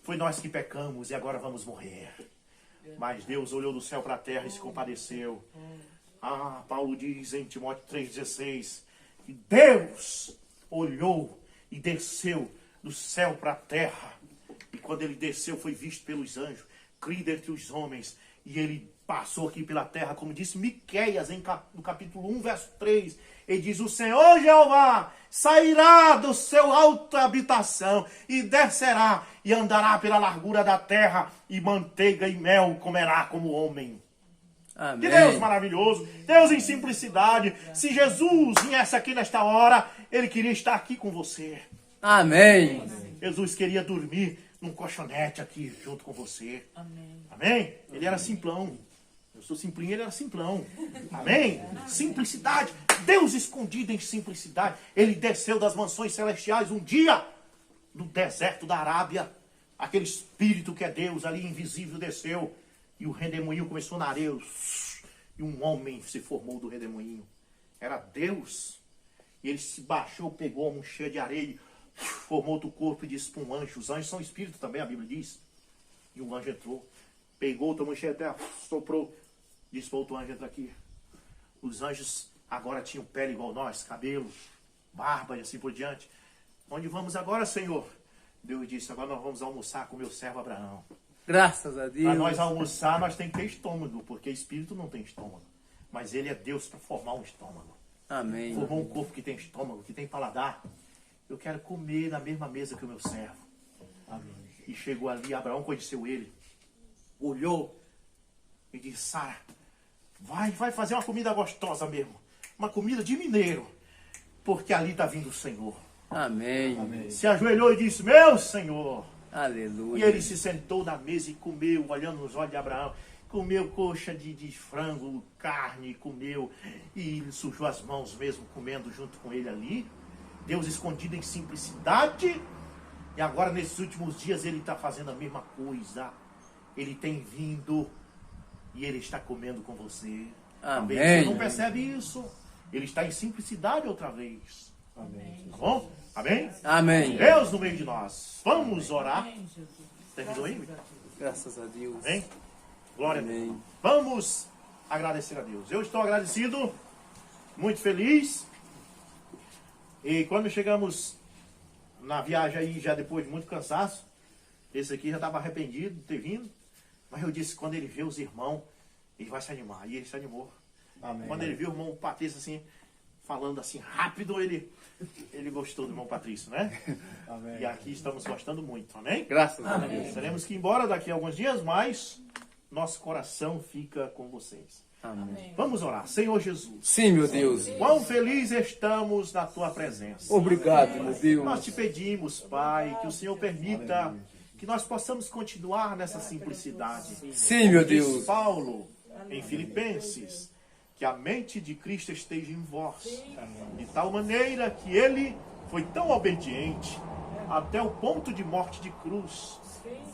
foi nós que pecamos e agora vamos morrer. Mas Deus olhou do céu para a terra e se compadeceu. Ah, Paulo diz em Timóteo 3,16 que Deus olhou e desceu do céu para a terra. E quando ele desceu, foi visto pelos anjos, crido entre os homens. E ele passou aqui pela terra, como disse Miqueias, no capítulo 1, verso 3. Ele diz, o Senhor Jeová sairá do seu alta habitação e descerá e andará pela largura da terra e manteiga e mel comerá como homem. Amém. Que Deus maravilhoso, Deus em simplicidade. Se Jesus viesse aqui nesta hora, Ele queria estar aqui com você. Amém. Jesus queria dormir num colchonete aqui junto com você. Amém. Amém? Ele era simplão. Eu sou simplinho, ele era simplão. Amém? Simplicidade. Deus escondido em simplicidade. Ele desceu das mansões celestiais um dia no deserto da Arábia. Aquele espírito que é Deus ali invisível desceu. E o redemoinho começou na areia. E um homem se formou do redemoinho. Era Deus. E ele se baixou, pegou uma cheia de areia, formou outro corpo e disse para um anjo. Os anjos são espíritos também, a Bíblia diz. E um anjo entrou. Pegou outra mancheia de terra, soprou. Disse para outro anjo, entra aqui. Os anjos agora tinham pele igual nós, cabelo, barba e assim por diante. Onde vamos agora, Senhor? Deus disse, agora nós vamos almoçar com meu servo Abraão. Graças a Deus. Para nós almoçar, nós temos que ter estômago, porque espírito não tem estômago. Mas ele é Deus para formar um estômago. Amém. Formou um corpo que tem estômago, que tem paladar. Eu quero comer na mesma mesa que o meu servo. Amém. E chegou ali, Abraão conheceu ele, olhou e disse: Sara, vai fazer uma comida gostosa mesmo. Uma comida de mineiro, porque ali está vindo o Senhor. Amém. Amém. Se ajoelhou e disse: meu Senhor. Aleluia. E ele se sentou na mesa e comeu, olhando nos olhos de Abraão. Comeu coxa de frango, carne, comeu e sujou as mãos mesmo, comendo junto com ele ali. Deus escondido em simplicidade. E agora, nesses últimos dias, ele está fazendo a mesma coisa. Ele tem vindo e ele está comendo com você. Amém. Você não percebe isso? Ele está em simplicidade outra vez. Amém. Tá bom? Amém? Amém. Deus no meio de nós. Vamos orar. Amém, Jesus. Terminou aí? Graças a Deus. Amém? Glória a Amém. Deus. Vamos agradecer a Deus. Eu estou agradecido, muito feliz. E quando chegamos na viagem aí, já depois de muito cansaço, esse aqui já estava arrependido de ter vindo. Mas eu disse, quando ele vê os irmãos, ele vai se animar. E ele se animou. Amém. Quando ele viu o irmão Patrício assim, falando assim rápido, ele gostou do irmão Patrício, né? Amém. E aqui estamos gostando muito, amém? Graças a Deus. Teremos que ir embora daqui a alguns dias, mas nosso coração fica com vocês. Amém. Vamos orar. Senhor Jesus, Sim, meu Deus. quão felizes estamos na tua presença. Obrigado, meu Nós Deus. te pedimos, Pai, que o Senhor permita que nós possamos continuar nessa simplicidade. Sim, meu Diz Deus. Paulo, em Filipenses, que a mente de Cristo esteja em vós, de tal maneira que ele foi tão obediente até o ponto de morte de cruz,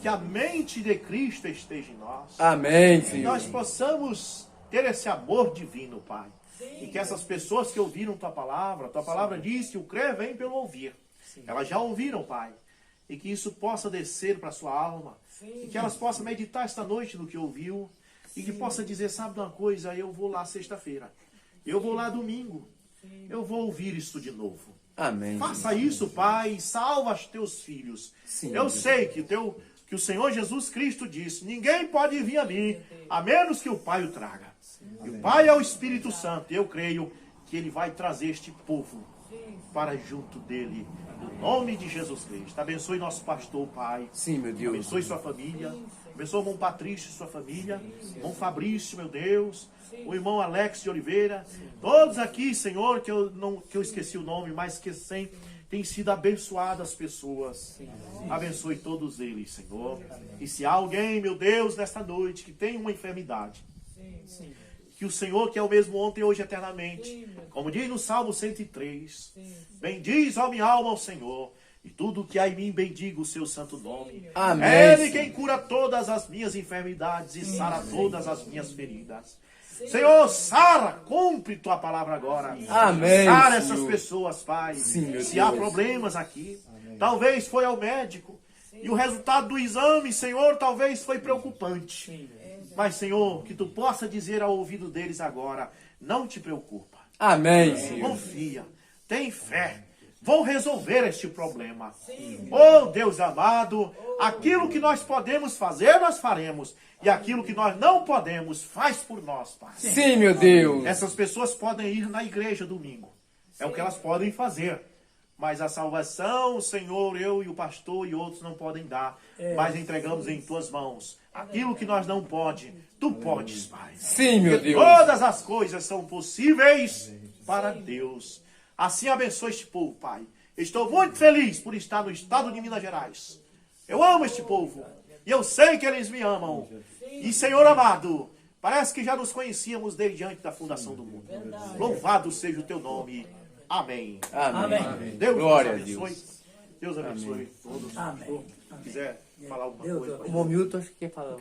que a mente de Cristo esteja em nós. Amém, Que Senhor. nós possamos ter esse amor divino, Pai. E que essas pessoas que ouviram tua palavra diz que o crer vem pelo ouvir. Elas já ouviram, Pai. E que isso possa descer para a sua alma. E que elas possam meditar esta noite no que ouviu. E que possa dizer, sabe de uma coisa, eu vou lá sexta-feira. Eu vou lá domingo. Eu vou ouvir isso de novo. Amém. Faça isso, Pai, e salva os teus filhos. Sim, Eu Deus. sei que o Senhor Jesus Cristo disse, ninguém pode vir a mim, a menos que o Pai o traga. E o Pai é o Espírito Santo. Eu creio que Ele vai trazer este povo para junto dele. No nome de Jesus Cristo. Abençoe nosso pastor, Pai. Sim, meu Deus. Abençoe sua família. Abençoe o irmão Patrício e sua família. Irmão Fabrício, meu Deus. O irmão Alex de Oliveira. Todos aqui, Senhor, que eu esqueci o nome, mas que têm sido abençoadas pessoas. Abençoe todos eles, Senhor. E se há alguém, meu Deus, nesta noite, que tem uma enfermidade, que o Senhor, que é o mesmo ontem, hoje, eternamente, como diz no Salmo 103, bendiz, ó minha alma, ao Senhor, e tudo que há em mim bendiga o seu santo nome. Amém, É Ele Senhor. quem cura todas as minhas enfermidades e sara todas as minhas feridas. Senhor, sara, cumpre tua palavra agora. Amém, Sara essas Senhor. pessoas, Pai. Sim, meu Se há Deus. problemas aqui, talvez foi ao médico, e o resultado do exame, Senhor, talvez foi preocupante. Mas, Senhor, que tu possa dizer ao ouvido deles agora, não te preocupa. Amém, Senhor. Confia, tem fé. Vou resolver este problema. Oh, Deus amado, aquilo que nós podemos fazer, nós faremos. E aquilo que nós não podemos, faz por nós, Pai. Sim, meu Deus. Essas pessoas podem ir na igreja domingo. É o que elas podem fazer. Mas a salvação, Senhor, eu e o pastor e outros não podem dar. Mas entregamos em tuas mãos. Aquilo que nós não pode, tu podes, Pai. Sim, meu Porque Deus. todas as coisas são possíveis para Deus. Assim abençoe este povo, Pai. Estou muito feliz por estar no estado de Minas Gerais. Eu amo este povo. E eu sei que eles me amam. E, Senhor amado, parece que já nos conhecíamos desde antes da fundação do mundo. Louvado seja o teu nome. Amém. Amém. Deus Glória a nos abençoe. Deus. Deus abençoe todos. Amém. Se quiser falar alguma Deus coisa. abençoe. O irmão Milton acho que quer falar.